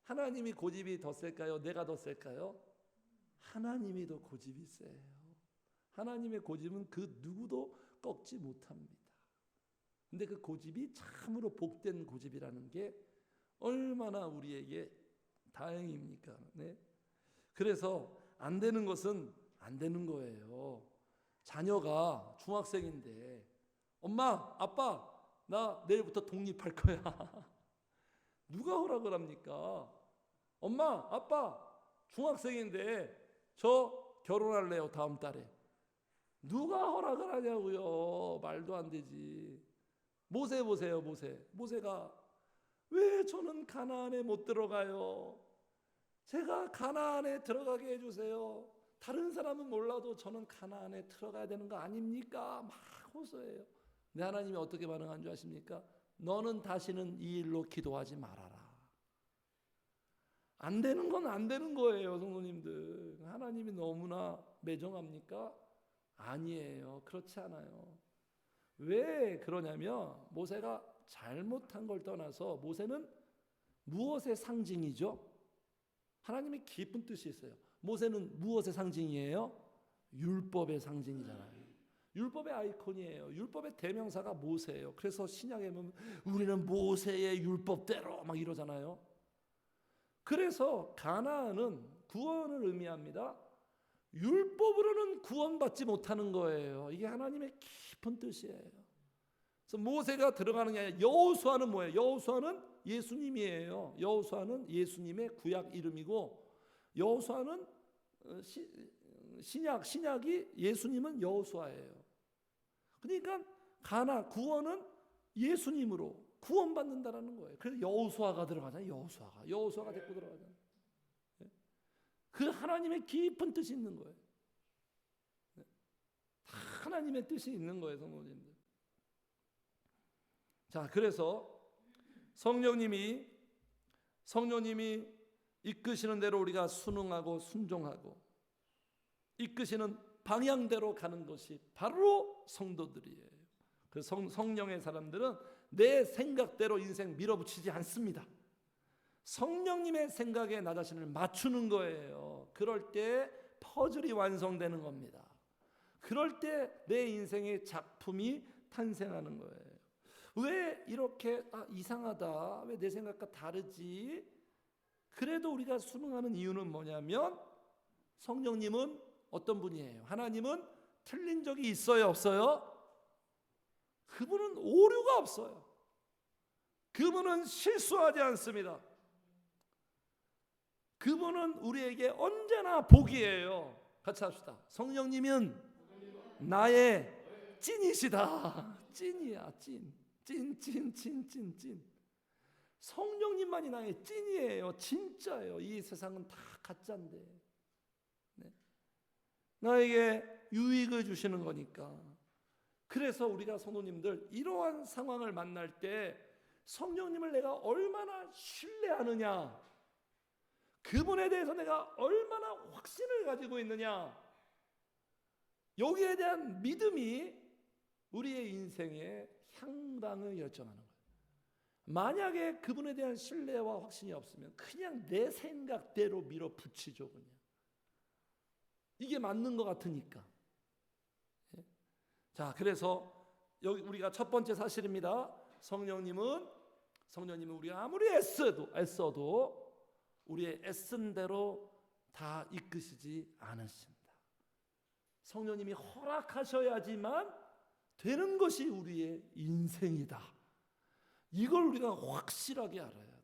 하나님이 고집이 더 셀까요? 내가 더 셀까요? 하나님이 더 고집이 세요. 하나님의 고집은 그 누구도 꺾지 못합니다. 근데 그 고집이 참으로 복된 고집이라는 게 얼마나 우리에게 다행입니까? 네? 그래서 안 되는 것은 안 되는 거예요. 자녀가 중학생인데 엄마, 아빠, 나 내일부터 독립할 거야. 누가 허락을 합니까? 엄마, 아빠, 중학생인데 저 결혼할래요, 다음 달에. 누가 허락을 하냐고요. 말도 안 되지. 모세 보세요, 모세. 모세가 왜 저는 가나안에 못 들어가요? 제가 가나안에 들어가게 해주세요. 다른 사람은 몰라도 저는 가나안에 들어가야 되는 거 아닙니까? 막 호소해요. 근데 하나님이 어떻게 반응한 줄 아십니까? 너는 다시는 이 일로 기도하지 말아라. 안 되는 건 안 되는 거예요, 성도님들. 하나님이 너무나 매정합니까? 아니에요. 그렇지 않아요. 왜 그러냐면 모세가 잘못한 걸 떠나서 모세는 무엇의 상징이죠? 하나님의 깊은 뜻이 있어요. 모세는 무엇의 상징이에요? 율법의 상징이잖아요. 율법의 아이콘이에요. 율법의 대명사가 모세예요. 그래서 신약에 보면 우리는 모세의 율법대로 막 이러잖아요. 그래서 가나안은 구원을 의미합니다. 율법으로는 구원받지 못하는 거예요. 이게 하나님의 깊은 뜻이에요. 그래서 모세가 들어가는 게 아니라 여호수아는 뭐예요? 여호수아는 예수님이에요. 여호수아는 예수님의 구약 이름이고 여호수아는 신약이 예수님은 여호수아예요. 그러니까 구원은 예수님으로 구원받는다라는 거예요. 그래서 여호수아가 들어가잖아요. 여호수아가 데리고 들어가잖아요. 그 하나님의 깊은 뜻이 있는 거예요. 다 하나님의 뜻이 있는 거예요, 성도님들. 자, 그래서 성령님이 이끄시는 대로 우리가 순응하고 순종하고 이끄시는 방향대로 가는 것이 바로 성도들이에요. 그 성령의 사람들은 내 생각대로 인생 밀어붙이지 않습니다. 성령님의 생각에 나 자신을 맞추는 거예요. 그럴 때 퍼즐이 완성되는 겁니다. 그럴 때 내 인생의 작품이 탄생하는 거예요. 왜 이렇게 이상하다, 왜 내 생각과 다르지? 그래도 우리가 순응하는 이유는 뭐냐면 성령님은 어떤 분이에요? 하나님은 틀린 적이 있어요, 없어요? 그분은 오류가 없어요. 그분은 실수하지 않습니다. 그분은 우리에게 언제나 복이에요. 같이 합시다. 성령님은 나의 찐이시다. 찐이야, 찐. 찐. 성령님만이 나의 찐이에요. 진짜예요. 이 세상은 다 가짜인데. 네. 나에게 유익을 주시는 거니까. 그래서 우리가 성도님들 이러한 상황을 만날 때 성령님을 내가 얼마나 신뢰하느냐, 그분에 대해서 내가 얼마나 확신을 가지고 있느냐, 여기에 대한 믿음이 우리의 인생의 향방을 결정하는 거예요. 만약에 그분에 대한 신뢰와 확신이 없으면 그냥 내 생각대로 밀어붙이죠. 그냥 이게 맞는 것 같으니까. 자, 그래서 여기 우리가 첫 번째 사실입니다. 성령님은 우리가 아무리 애써도 우리의 애쓴 대로 다 이끄시지 않으신다. 성령님이 허락하셔야지만 되는 것이 우리의 인생이다. 이걸 우리가 확실하게 알아야 돼요.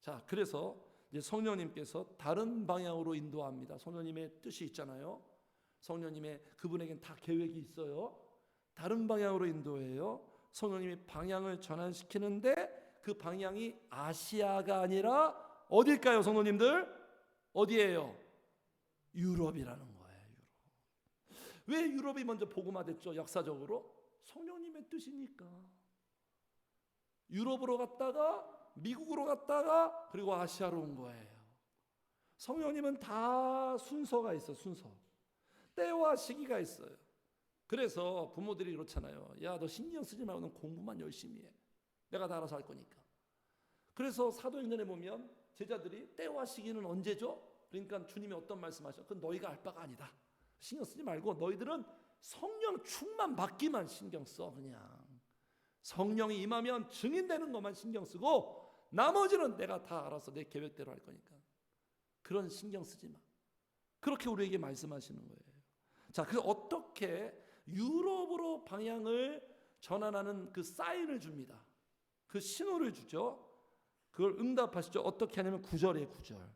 자, 그래서 이제 성령님께서 다른 방향으로 인도합니다. 성령님의 뜻이 있잖아요. 성령님의 그분에겐 다 계획이 있어요. 다른 방향으로 인도해요. 성령님이 방향을 전환시키는데 그 방향이 아시아가 아니라 어딜까요, 성도님들? 어디예요? 유럽이라는 거예요. 유럽. 왜 유럽이 먼저 복음화됐죠? 역사적으로 성령님의 뜻이니까. 유럽으로 갔다가 미국으로 갔다가 그리고 아시아로 온 거예요. 성령님은 다 순서가 있어. 순서. 때와 시기가 있어요. 그래서 부모들이 그렇잖아요. 야, 너 신경 쓰지 말고 넌 공부만 열심히 해. 내가 다 알아서 할 거니까. 그래서 사도행전에 보면 제자들이 때와 시기는 언제죠? 그러니까 주님이 어떤 말씀하셔? 그건 너희가 알 바가 아니다. 신경 쓰지 말고 너희들은 성령 충만 받기만 신경 써. 그냥 성령이 임하면 증인되는 것만 신경 쓰고 나머지는 내가 다 알아서 내 계획대로 할 거니까 그런 신경 쓰지 마. 그렇게 우리에게 말씀하시는 거예요. 자, 그래서 어떻게 유럽으로 방향을 전환하는 그 사인을 줍니다. 그 신호를 주죠. 그걸 응답하시죠. 어떻게 하냐면 9절이에요.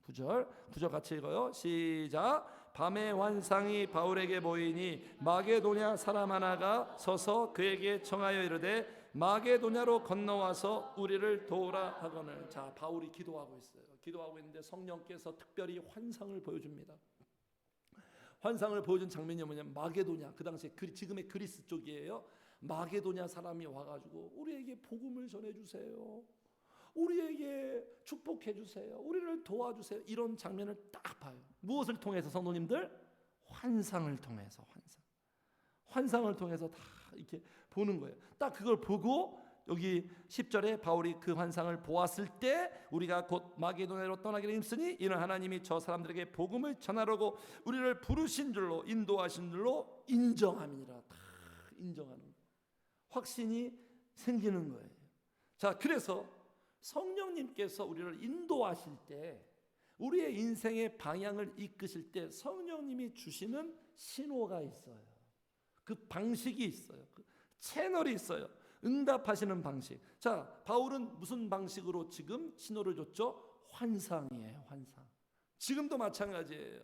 9절 같이 읽어요. 시작. 밤에 환상이 바울에게 보이니 마게도냐 사람 하나가 서서 그에게 청하여 이르되 마게도냐로 건너와서 우리를 도우라 하거늘. 자, 바울이 기도하고 있어요. 기도하고 있는데 성령께서 특별히 환상을 보여줍니다. 환상을 보여준 장면이 뭐냐면 마게도냐, 그 당시에 지금의 그리스 쪽이에요. 마게도냐 사람이 와가지고 우리에게 복음을 전해주세요. 우리에게 축복해 주세요. 우리를 도와주세요. 이런 장면을 딱 봐요. 무엇을 통해서 성도님들? 환상을 통해서. 환상을 통해서 다 이렇게 보는 거예요. 딱 그걸 보고 여기 10절에 바울이 그 환상을 보았을 때 우리가 곧 마게도냐로 떠나기를 힘쓰니 이는 하나님이 저 사람들에게 복음을 전하려고 우리를 부르신 줄로 인도하신 줄로 인정함이니라. 다 인정하는 거예요. 확신이 생기는 거예요. 자, 그래서 성령님께서 우리를 인도하실 때 우리의 인생의 방향을 이끄실 때 성령님이 주시는 신호가 있어요. 그 방식이 있어요. 그 채널이 있어요. 응답하시는 방식. 자, 바울은 무슨 방식으로 지금 신호를 줬죠? 환상이에요. 환상. 지금도 마찬가지예요.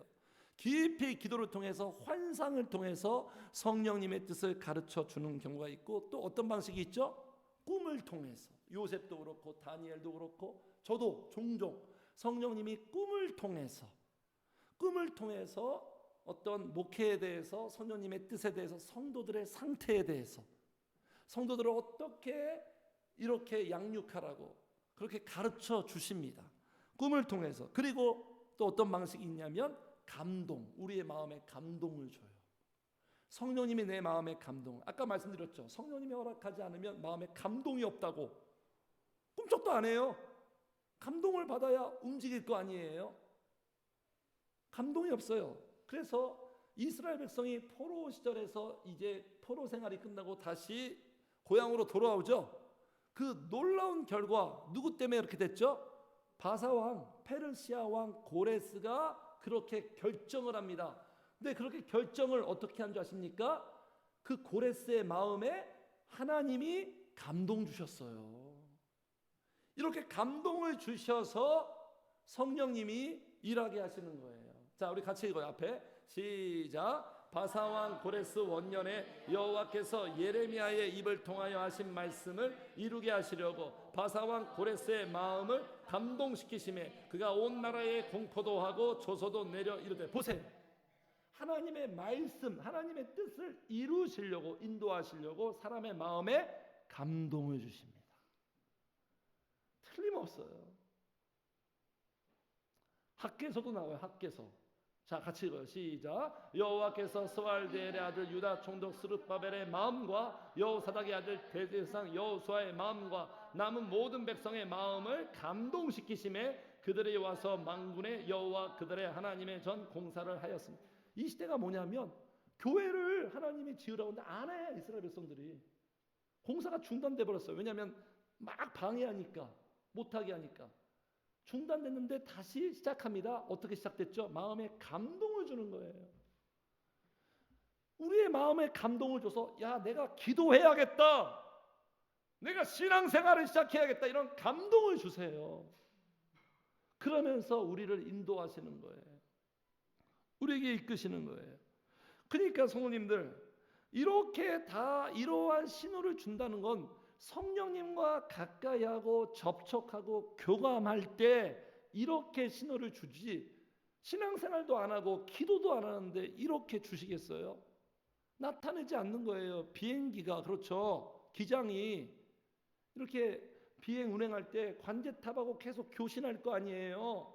깊이 기도를 통해서 환상을 통해서 성령님의 뜻을 가르쳐 주는 경우가 있고 또 어떤 방식이 있죠? 꿈을 통해서. 요셉도 그렇고 다니엘도 그렇고 저도 종종 성령님이 꿈을 통해서 어떤 목회에 대해서 성령님의 뜻에 대해서 성도들의 상태에 대해서 성도들을 어떻게 이렇게 양육하라고 그렇게 가르쳐 주십니다. 꿈을 통해서. 그리고 또 어떤 방식이 있냐면 감동, 우리의 마음에 감동을 줘요. 성령님이 내 마음에 감동. 아까 말씀드렸죠. 성령님이 허락하지 않으면 마음에 감동이 없다고. 꿈쩍도 안 해요. 감동을 받아야 움직일 거 아니에요. 감동이 없어요. 그래서 이스라엘 백성이 포로 시절에서 이제 포로 생활이 끝나고 다시 고향으로 돌아오죠. 그 놀라운 결과 누구 때문에 이렇게 됐죠? 바사왕, 페르시아 왕 고레스가 그렇게 결정을 합니다. 근데 그렇게 결정을 어떻게 한 줄 아십니까? 그 고레스의 마음에 하나님이 감동 주셨어요. 이렇게 감동을 주셔서 성령님이 일하게 하시는 거예요. 자, 우리 같이 읽어요. 앞에 시작. 바사왕 고레스 원년에 여호와께서 예레미야의 입을 통하여 하신 말씀을 이루게 하시려고 바사왕 고레스의 마음을 감동시키심에 그가 온 나라에 공포도 하고 조서도 내려 이르되. 보세요. 하나님의 말씀, 하나님의 뜻을 이루시려고 인도하시려고 사람의 마음에 감동을 주십니다. 틀림없어요. 학개서도 나와요. 학개서. 자, 같이 읽어요. 시작. 여호와께서 스왈디엘의 아들 유다 총독 스룹바벨의 마음과 여호사닥의 아들 대제사장 여호수아의 마음과 남은 모든 백성의 마음을 감동시키심에 그들이 와서 만군의 여호와 그들의 하나님의 전 공사를 하였습니다. 이 시대가 뭐냐면 교회를 하나님이 지으라고 하는데 안 해. 이스라엘 백성들이. 공사가 중단돼 버렸어요. 왜냐하면 막 방해하니까, 못하게 하니까. 중단됐는데 다시 시작합니다. 어떻게 시작됐죠? 마음에 감동을 주는 거예요. 우리의 마음에 감동을 줘서 야, 내가 기도해야겠다. 내가 신앙생활을 시작해야겠다. 이런 감동을 주세요. 그러면서 우리를 인도하시는 거예요. 우리에게 이끄시는 거예요. 그러니까 성도님들, 이렇게 다 이러한 신호를 준다는 건 성령님과 가까이 하고 접촉하고 교감할 때 이렇게 신호를 주지, 신앙생활도 안 하고 기도도 안 하는데 이렇게 주시겠어요? 나타내지 않는 거예요. 비행기가, 그렇죠, 기장이 이렇게 비행 운행할 때 관제탑하고 계속 교신할 거 아니에요.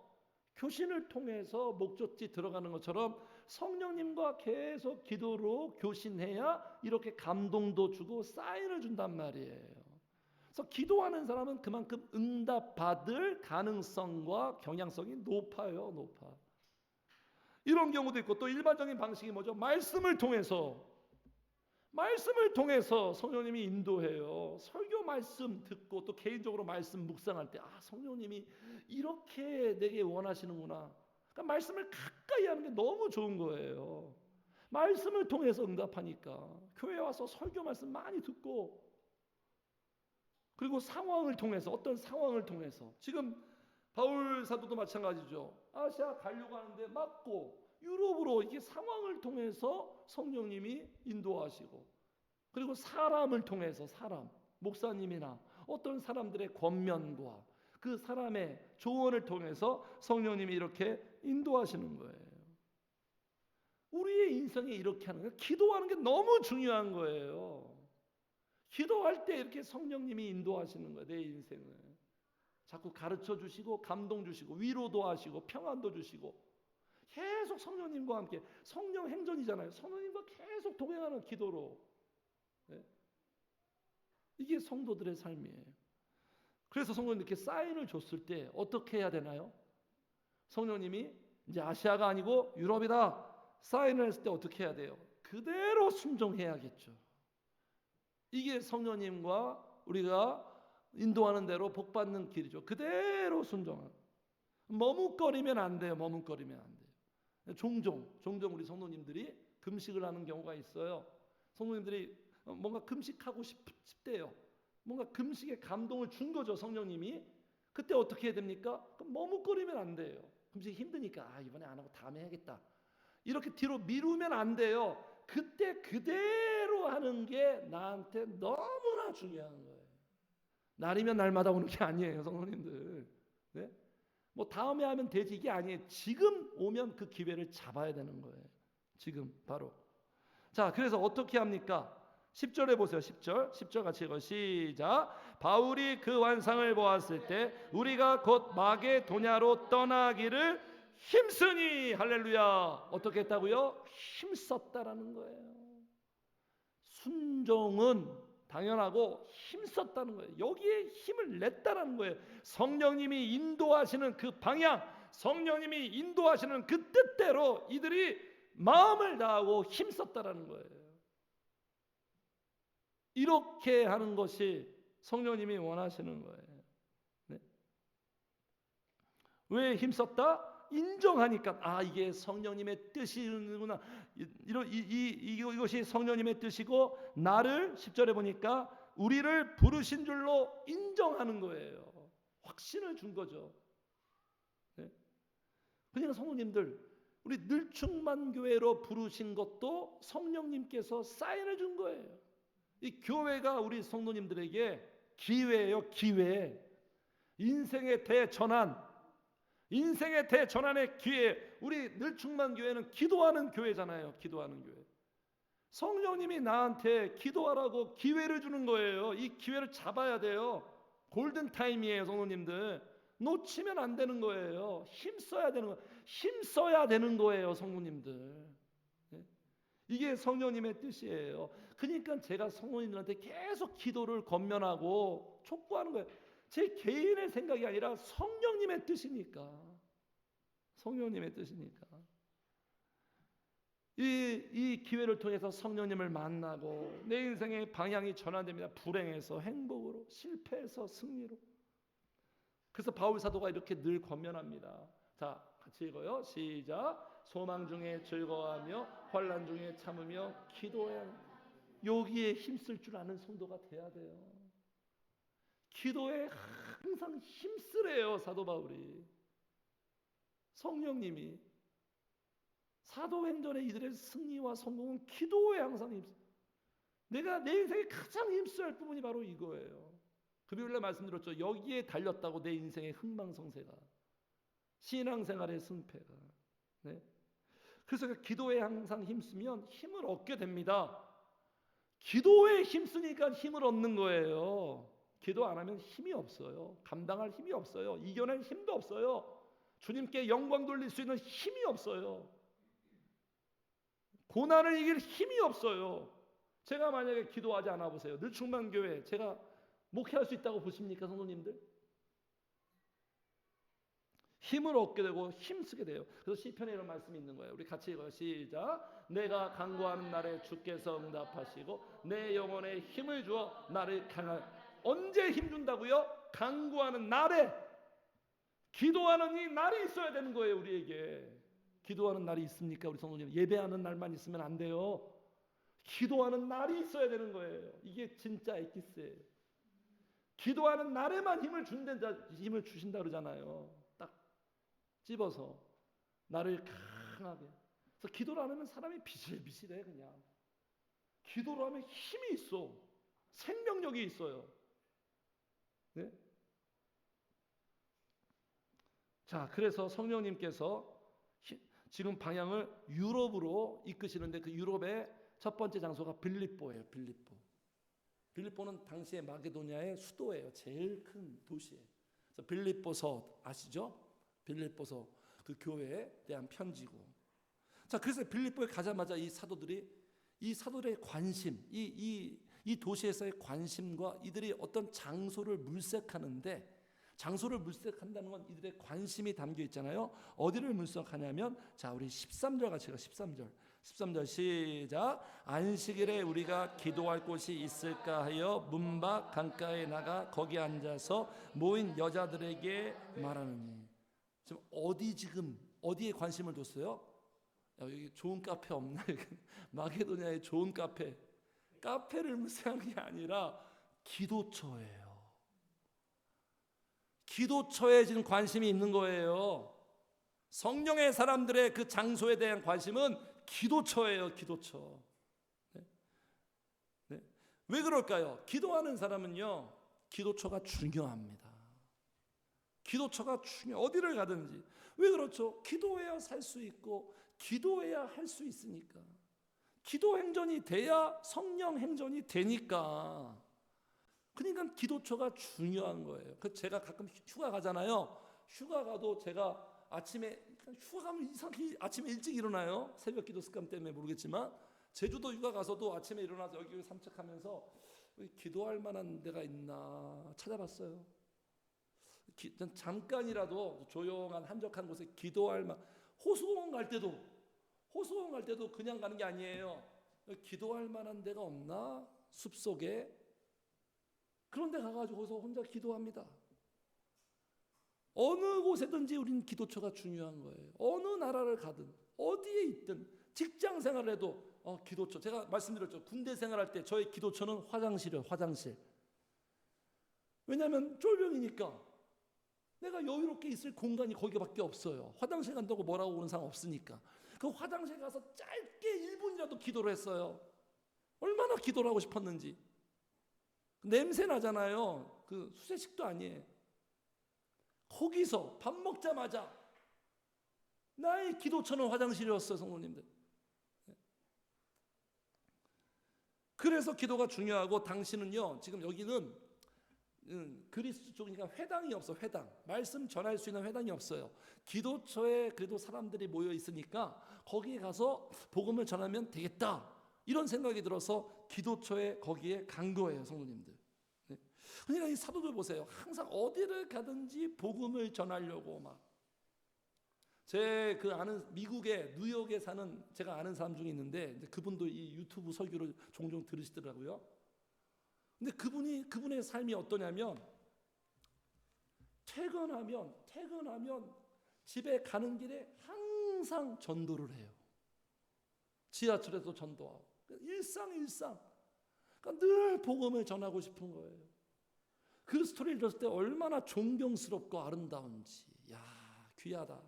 교신을 통해서 목적지 들어가는 것처럼 성령님과 계속 기도로 교신해야 이렇게 감동도 주고 사인을 준단 말이에요. 그래서 기도하는 사람은 그만큼 응답받을 가능성과 경향성이 높아요. 높아. 이런 경우도 있고, 또 일반적인 방식이 뭐죠? 말씀을 통해서 성령님이 인도해요. 설교 말씀 듣고 또 개인적으로 말씀 묵상할 때, 성령님이 이렇게 내게 원하시는구나. 그러니까 말씀을 가까이 하는 게 너무 좋은 거예요. 말씀을 통해서 응답하니까 교회 와서 설교 말씀 많이 듣고, 그리고 상황을 통해서, 어떤 상황을 통해서, 지금 바울 사도도 마찬가지죠. 아시아 가려고 하는데 막고 유럽으로, 이게 상황을 통해서 성령님이 인도하시고, 그리고 사람을 통해서, 사람, 목사님이나 어떤 사람들의 권면과 그 사람의 조언을 통해서 성령님이 이렇게 인도하시는 거예요. 우리의 인생에 이렇게 하는 거예요. 기도하는 게 너무 중요한 거예요. 기도할 때 이렇게 성령님이 인도하시는 거예요. 내 인생을 자꾸 가르쳐 주시고, 감동 주시고, 위로도 하시고, 평안도 주시고, 계속 성령님과 함께, 성령 행전이잖아요. 성령님과 계속 동행하는 기도로. 네? 이게 성도들의 삶이에요. 그래서 성령님 이렇게 사인을 줬을 때 어떻게 해야 되나요? 성령님이 이제 아시아가 아니고 유럽이다 사인을 했을 때 어떻게 해야 돼요? 그대로 순종해야겠죠. 이게 성령님과 우리가 인도하는 대로 복받는 길이죠. 그대로 순종하는. 머뭇거리면 안 돼요. 머뭇거리면 안 돼요. 종종 우리 성도님들이 금식을 하는 경우가 있어요. 성도님들이 뭔가 금식하고 싶대요. 뭔가 금식에 감동을 준 거죠, 성령님이. 그때 어떻게 해야 됩니까? 머뭇거리면 안 돼요. 금식이 힘드니까 이번에 안 하고 다음에 해야겠다, 이렇게 뒤로 미루면 안 돼요. 그때 그대로 하는 게 나한테 너무나 중요한 거예요. 날이면 날마다 오는 게 아니에요, 성도님들. 네? 뭐 다음에 하면 되지, 이게 아니에요. 지금 오면 그 기회를 잡아야 되는 거예요. 지금 바로. 자, 그래서 어떻게 합니까? 10절에 보세요. 10절 같이 읽어. 시작. 바울이 그 환상을 보았을 때 우리가 곧 마게도냐로 떠나기를 힘쓰니, 할렐루야. 어떻게 했다고요? 힘썼다라는 거예요. 순종은 당연하고 힘썼다는 거예요. 여기에 힘을 냈다라는 거예요. 성령님이 인도하시는 그 방향, 성령님이 인도하시는 그 뜻대로 이들이 마음을 다하고 힘썼다라는 거예요. 이렇게 하는 것이 성령님이 원하시는 거예요. 네? 왜 힘썼다? 인정하니까, 이게 성령님의 뜻이구나. 이것이 성령님의 뜻이고, 나를 10절에 보니까 우리를 부르신 줄로 인정하는 거예요. 확신을 준 거죠. 네? 그러니까 성도님들, 우리 늘충만교회로 부르신 것도 성령님께서 사인을 준 거예요. 이 교회가 우리 성도님들에게 기회예요, 기회. 인생의 대전환의 기회. 우리 늘충만교회는 기도하는 교회잖아요. 기도하는 교회. 성령님이 나한테 기도하라고 기회를 주는 거예요. 이 기회를 잡아야 돼요. 골든타임이에요, 성도님들. 놓치면 안 되는 거예요. 힘써야 되는 거예요, 성도님들. 네? 이게 성령님의 뜻이에요. 그러니까 제가 성도님들한테 계속 기도를 권면하고 촉구하는 거예요. 제 개인의 생각이 아니라 성령님의 뜻이니까. 성령님의 뜻이니까. 이 기회를 통해서 성령님을 만나고 내 인생의 방향이 전환됩니다. 불행에서 행복으로, 실패에서 승리로. 그래서 바울 사도가 이렇게 늘 권면합니다. 자, 같이 읽어요. 시작. 소망 중에 즐거워하며 환난 중에 참으며 기도해야. 여기에 힘쓸 줄 아는 성도가 돼야 돼요. 기도에 항상 힘쓰래요, 사도 바울이. 성령님이. 사도행전의 이들의 승리와 성공은 기도에 항상 힘써. 내가 내 인생에 가장 힘써야 할 부분이 바로 이거예요. 금요일에 말씀드렸죠. 여기에 달렸다고 내 인생의 흥망성쇠가. 신앙생활의 승패가. 네. 그래서 기도에 항상 힘쓰면 힘을 얻게 됩니다. 기도에 힘쓰니까 힘을 얻는 거예요. 기도 안 하면 힘이 없어요. 감당할 힘이 없어요. 이겨낼 힘도 없어요. 주님께 영광 돌릴 수 있는 힘이 없어요. 고난을 이길 힘이 없어요. 제가 만약에 기도하지 않아 보세요. 늘충만교회 제가 목회할 수 있다고 보십니까, 성도님들? 힘을 얻게 되고 힘쓰게 돼요. 그래서 시편에 이런 말씀이 있는 거예요. 우리 같이 읽어요. 시작. 내가 간구하는 날에 주께서 응답하시고 내 영혼에 힘을 주어 나를 강하게. 언제 힘 준다고요? 간구하는 날에. 기도하는 이 날이 있어야 되는 거예요, 우리에게. 기도하는 날이 있습니까, 우리 성도님? 예배하는 날만 있으면 안 돼요. 기도하는 날이 있어야 되는 거예요. 이게 진짜 엑기스예요. 기도하는 날에만 힘을 주신다 그러잖아요. 딱 집어서 나를 강하게. 그래서 기도를 안 하면 사람이 비실비실해 그냥. 기도를 하면 힘이 있어. 생명력이 있어요. 네? 자, 그래서 성령님께서 지금 방향을 유럽으로 이끄시는데 그 유럽의 첫 번째 장소가 빌립보예요. 빌립보는 당시에 마게도니아의 수도예요. 제일 큰 도시예요. 그래서 빌립보서 아시죠? 빌립보서 그 교회에 대한 편지고. 자, 그래서 빌립보에 가자마자 이 사도들의 관심, 이 도시에서의 관심과 이들이 어떤 장소를 물색하는데, 장소를 물색한다는 건 이들의 관심이 담겨 있잖아요. 어디를 물색하냐면, 자, 우리 13절 같이 가. 13절 시작. 안식일에 우리가 기도할 곳이 있을까 하여 문 밖 강가에 나가 거기 앉아서 모인 여자들에게 말하느니. 지금 어디에 관심을 뒀어요? 야, 여기 좋은 카페 없나? 마게도니아에 좋은 카페를 물색한 게 아니라 기도처예요. 기도처에 지금 관심이 있는 거예요. 성령의 사람들의 그 장소에 대한 관심은 기도처예요. 기도처. 네? 네? 왜 그럴까요? 기도하는 사람은요, 기도처가 중요합니다. 기도처가 어디를 가든지. 왜 그렇죠? 기도해야 살 수 있고 기도해야 할 수 있으니까. 기도 행전이 돼야 성령 행전이 되니까. 그러니까 기도처가 중요한 거예요. 그 제가 가끔 휴가 가잖아요. 휴가 가도 제가 아침에, 휴가 가면 이상하게 아침에 일찍 일어나요. 새벽 기도 습관 때문에 모르겠지만 제주도 휴가 가서도 아침에 일어나서 여기 산책하면서 기도할 만한 데가 있나 찾아봤어요. 잠깐이라도 조용한 한적한 곳에 기도할 만. 호수공원 갈 때도 그냥 가는 게 아니에요. 기도할 만한 데가 없나? 숲속에. 그런 데 가가지고서 혼자 기도합니다. 어느 곳에든지 우리는 기도처가 중요한 거예요. 어느 나라를 가든 어디에 있든 직장 생활을 해도 기도처. 제가 말씀드렸죠. 군대 생활할 때 저의 기도처는 화장실이에요. 화장실. 왜냐하면 쫄병이니까 내가 여유롭게 있을 공간이 거기밖에 없어요. 화장실 간다고 뭐라고 그런 사람 없으니까. 그 화장실 가서 짧게 1분이라도 기도를 했어요. 얼마나 기도를 하고 싶었는지. 냄새 나잖아요. 그 수세식도 아니에요. 거기서 밥 먹자마자 나의 기도처는 화장실이었어요, 성도님들. 그래서 기도가 중요하고, 당신은요, 지금 여기는 그리스도 쪽이니까 회당이 없어. 회당. 말씀 전할 수 있는 회당이 없어요. 기도처에 그래도 사람들이 모여 있으니까 거기에 가서 복음을 전하면 되겠다, 이런 생각이 들어서 기도처에 거기에 간 거예요, 성도님들. 네. 그러니까 이 사도들 보세요. 항상 어디를 가든지 복음을 전하려고 막. 제 그 아는 미국의 뉴욕에 사는 제가 아는 사람 중에 있는데, 그분도 이 유튜브 설교를 종종 들으시더라고요. 근데 그분의 삶이 어떠냐면, 퇴근하면 집에 가는 길에 항상 전도를 해요. 지하철에서 전도하고. 일상. 그러니까 늘 복음을 전하고 싶은 거예요. 그 스토리를 들었을 때 얼마나 존경스럽고 아름다운지. 야, 귀하다.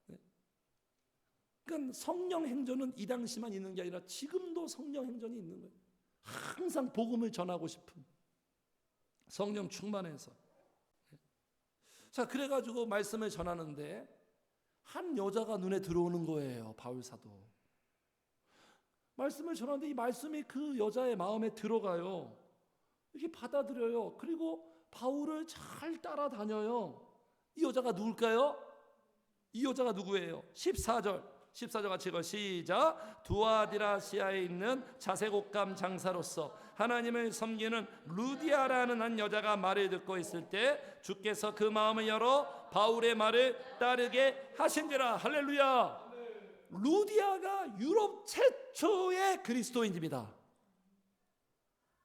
네. 그러니까 성령 행전은 이 당시만 있는 게 아니라 지금도 성령 행전이 있는 거예요. 항상 복음을 전하고 싶은, 성령 충만해서. 자, 그래가지고 말씀을 전하는데 한 여자가 눈에 들어오는 거예요. 바울 사도. 말씀을 전하는데 이 말씀이 그 여자의 마음에 들어가요. 이렇게 받아들여요. 그리고 바울을 잘 따라다녀요. 이 여자가 누굴까요? 이 여자가 누구예요? 14절 같이 읽어 시작. 두아디라시아에 있는 자색옷감 장사로서 하나님을 섬기는 루디아라는 한 여자가 말을 듣고 있을 때 주께서 그 마음을 열어 바울의 말을 따르게 하신지라. 할렐루야. 루디아가 유럽 최초의 그리스도인입니다.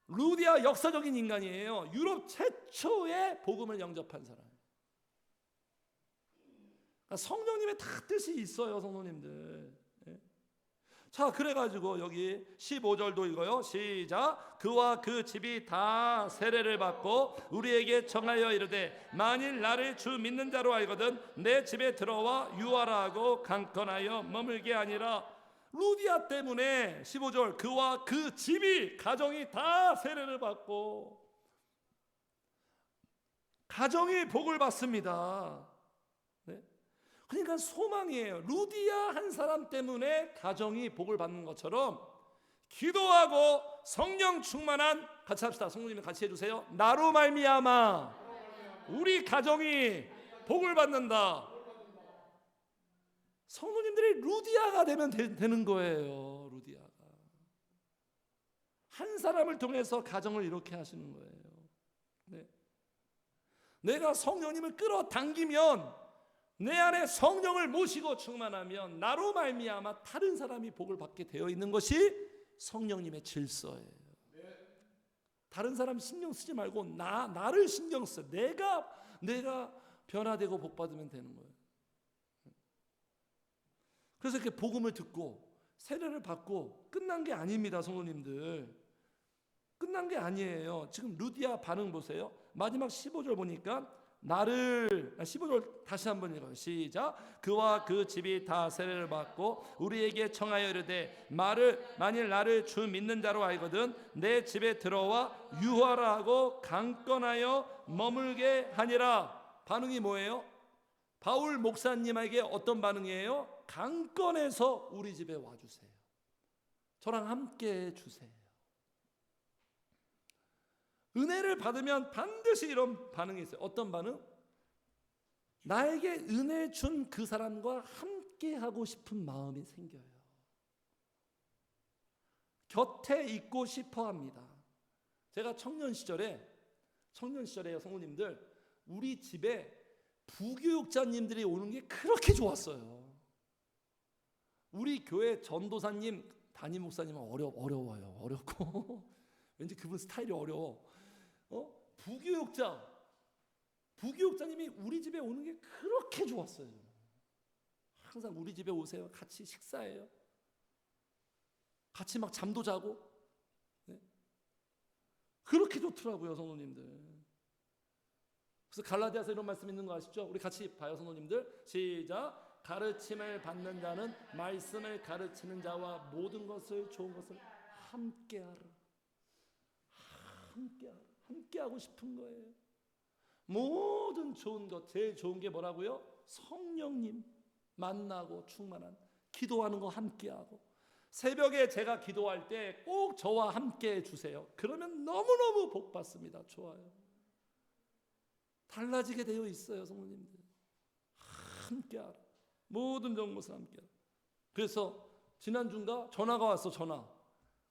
루디아 역사적인 인간이에요. 유럽 최초의 복음을 영접한 사람. 성령님의 다 뜻이 있어요, 성도님들. 자, 그래가지고 여기 15절도 읽어요. 시작. 그와 그 집이 다 세례를 받고 우리에게 청하여 이르되 만일 나를 주 믿는 자로 알거든 내 집에 들어와 유하라 하고 강건하여 머물게 아니라. 루디아 때문에 15절 그와 그 집이 가정이 다 세례를 받고 가정이 복을 받습니다. 네? 그러니까 소망이에요. 루디아 한 사람 때문에 가정이 복을 받는 것처럼 기도하고 성령 충만한, 같이 합시다. 성도님 같이 해주세요. 나로 말미암아 우리 가정이 복을 받는다. 성도님들이 루디아가 되면 되는 거예요. 루디아가 한 사람을 통해서 가정을 이렇게 하시는 거예요. 네. 내가 성령님을 끌어당기면, 내 안에 성령을 모시고 충만하면 나로 말미암아 다른 사람이 복을 받게 되어 있는 것이 성령님의 질서예요. 다른 사람 신경 쓰지 말고 나를 신경 써. 내가 변화되고 복 받으면 되는 거예요. 그래서 이렇게 복음을 듣고 세례를 받고 끝난 게 아닙니다, 성도님들. 끝난 게 아니에요. 지금 루디아 반응 보세요. 마지막 15절 보니까 15절 다시 한번 읽어요. 시작. 그와 그 집이 다 세례를 받고 우리에게 청하여 이르되 만일 나를 주 믿는 자로 알거든 내 집에 들어와 유하라 하고 강건하여 머물게 하니라. 반응이 뭐예요? 바울 목사님에게 어떤 반응이에요? 강건해서 우리 집에 와주세요. 저랑 함께 해주세요. 은혜를 받으면 반드시 이런 반응이 있어요. 어떤 반응? 나에게 은혜 준 그 사람과 함께 하고 싶은 마음이 생겨요. 곁에 있고 싶어 합니다. 제가 청년 시절에 성도님들, 우리 집에 부교육자님들이 오는 게 그렇게 좋았어요. 우리 교회 전도사님, 담임 목사님은 어려워요. 어렵고 왠지 그분 스타일이 어려워. 부교육자님이 우리 집에 오는 게 그렇게 좋았어요. 항상 우리 집에 오세요. 같이 식사해요. 같이 막 잠도 자고. 네? 그렇게 좋더라고요, 성도님들. 그래서 갈라디아서 이런 말씀 있는 거 아시죠? 우리 같이 봐요, 성도님들. 시작. 가르침을 받는 자는 말씀을 가르치는 자와 모든 것을 좋은 것을 함께하라. 함께하고 싶은 거예요. 모든 좋은 것, 제일 좋은 게 뭐라고요? 성령님 만나고 충만한, 기도하는 거 함께하고. 새벽에 제가 기도할 때 꼭 저와 함께 해주세요. 그러면 너무너무 복 받습니다. 좋아요. 달라지게 되어 있어요, 성도님들. 함께하라. 모든 좋은 것을 함께하라. 그래서 지난주인가 전화가 왔어. 전화.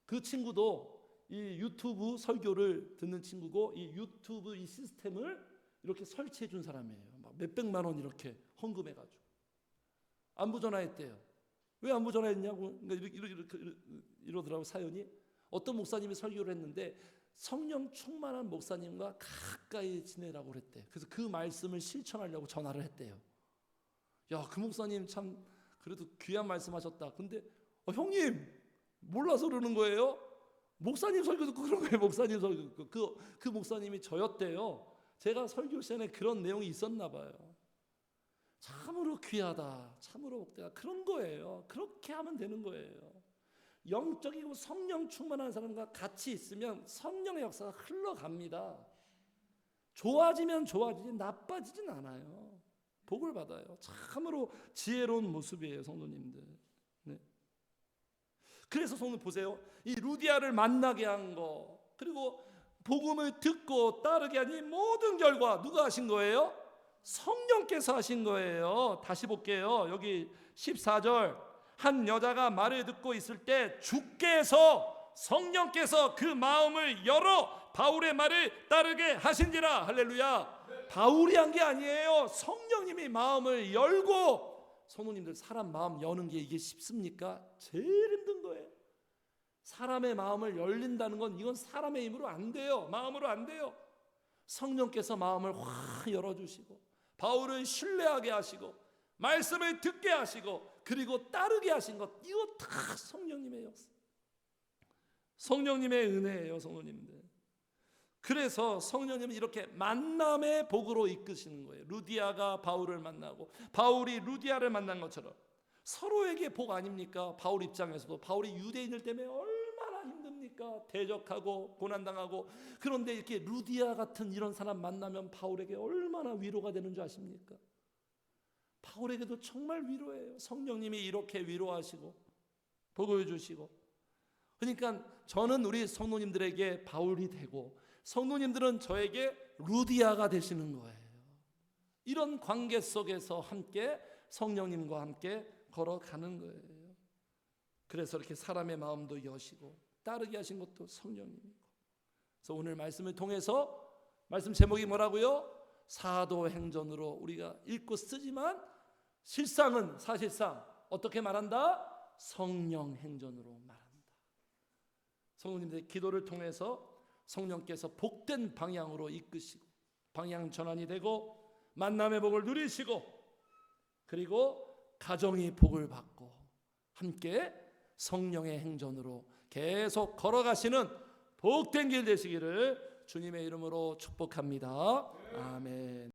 그 친구도 이 유튜브 설교를 듣는 친구고 이 유튜브 이 시스템을 이렇게 설치해 준 사람이에요. 막 몇백만 원 이렇게 헌금해가지고 안부 전화했대요. 왜 안부 전화했냐고. 그러니까 이러더라고 사연이. 어떤 목사님이 설교를 했는데 성령 충만한 목사님과 가까이 지내라고 그랬대. 그래서 그 말씀을 실천하려고 전화를 했대요. 야, 그 목사님 참 그래도 귀한 말씀하셨다. 근데 형님 몰라서 그러는 거예요. 목사님 설교 듣고 그런 거예요. 목사님 설교 듣고 그 목사님이 저였대요. 제가 설교 시간에 그런 내용이 있었나 봐요. 참으로 귀하다, 참으로 복되다, 그런 거예요. 그렇게 하면 되는 거예요. 영적이고 성령 충만한 사람과 같이 있으면 성령의 역사가 흘러갑니다. 좋아지면 좋아지지 나빠지진 않아요. 복을 받아요. 참으로 지혜로운 모습이에요, 성도님들. 네. 그래서 성도 보세요. 이 루디아를 만나게 한 거, 그리고 복음을 듣고 따르게 한 이 모든 결과 누가 하신 거예요? 성령께서 하신 거예요. 다시 볼게요. 여기 14절. 한 여자가 말을 듣고 있을 때 주께서, 성령께서 그 마음을 열어 바울의 말을 따르게 하신지라. 할렐루야. 바울이 한 게 아니에요. 성령님이 마음을 열고. 성도님들, 사람 마음 여는 게 이게 쉽습니까? 제일 힘든 거예요. 사람의 마음을 열린다는 건 이건 사람의 힘으로 안 돼요. 마음으로 안 돼요. 성령께서 마음을 확 열어주시고 바울을 신뢰하게 하시고 말씀을 듣게 하시고 그리고 따르게 하신 것, 이거 다 성령님의 역사, 성령님의 은혜예요, 성도님들. 그래서 성령님은 이렇게 만남의 복으로 이끄시는 거예요. 루디아가 바울을 만나고 바울이 루디아를 만난 것처럼 서로에게 복 아닙니까? 바울 입장에서도 바울이 유대인들 때문에 얼마나 힘듭니까? 대적하고 고난당하고. 그런데 이렇게 루디아 같은 이런 사람 만나면 바울에게 얼마나 위로가 되는 줄 아십니까? 바울에게도 정말 위로예요. 성령님이 이렇게 위로하시고 복을 주시고. 그러니까 저는 우리 성도님들에게 바울이 되고 성도님들은 저에게 루디아가 되시는 거예요. 이런 관계 속에서 함께 성령님과 함께 걸어가는 거예요. 그래서 이렇게 사람의 마음도 여시고 따르게 하신 것도 성령님이고. 그래서 오늘 말씀을 통해서 말씀 제목이 뭐라고요? 사도행전으로 우리가 읽고 쓰지만 실상은 사실상 어떻게 말한다? 성령행전으로 말한다. 성도님들의 기도를 통해서 성령께서 복된 방향으로 이끄시고 방향 전환이 되고 만남의 복을 누리시고 그리고 가정이 복을 받고 함께 성령의 행전으로 계속 걸어가시는 복된 길 되시기를 주님의 이름으로 축복합니다. 아멘.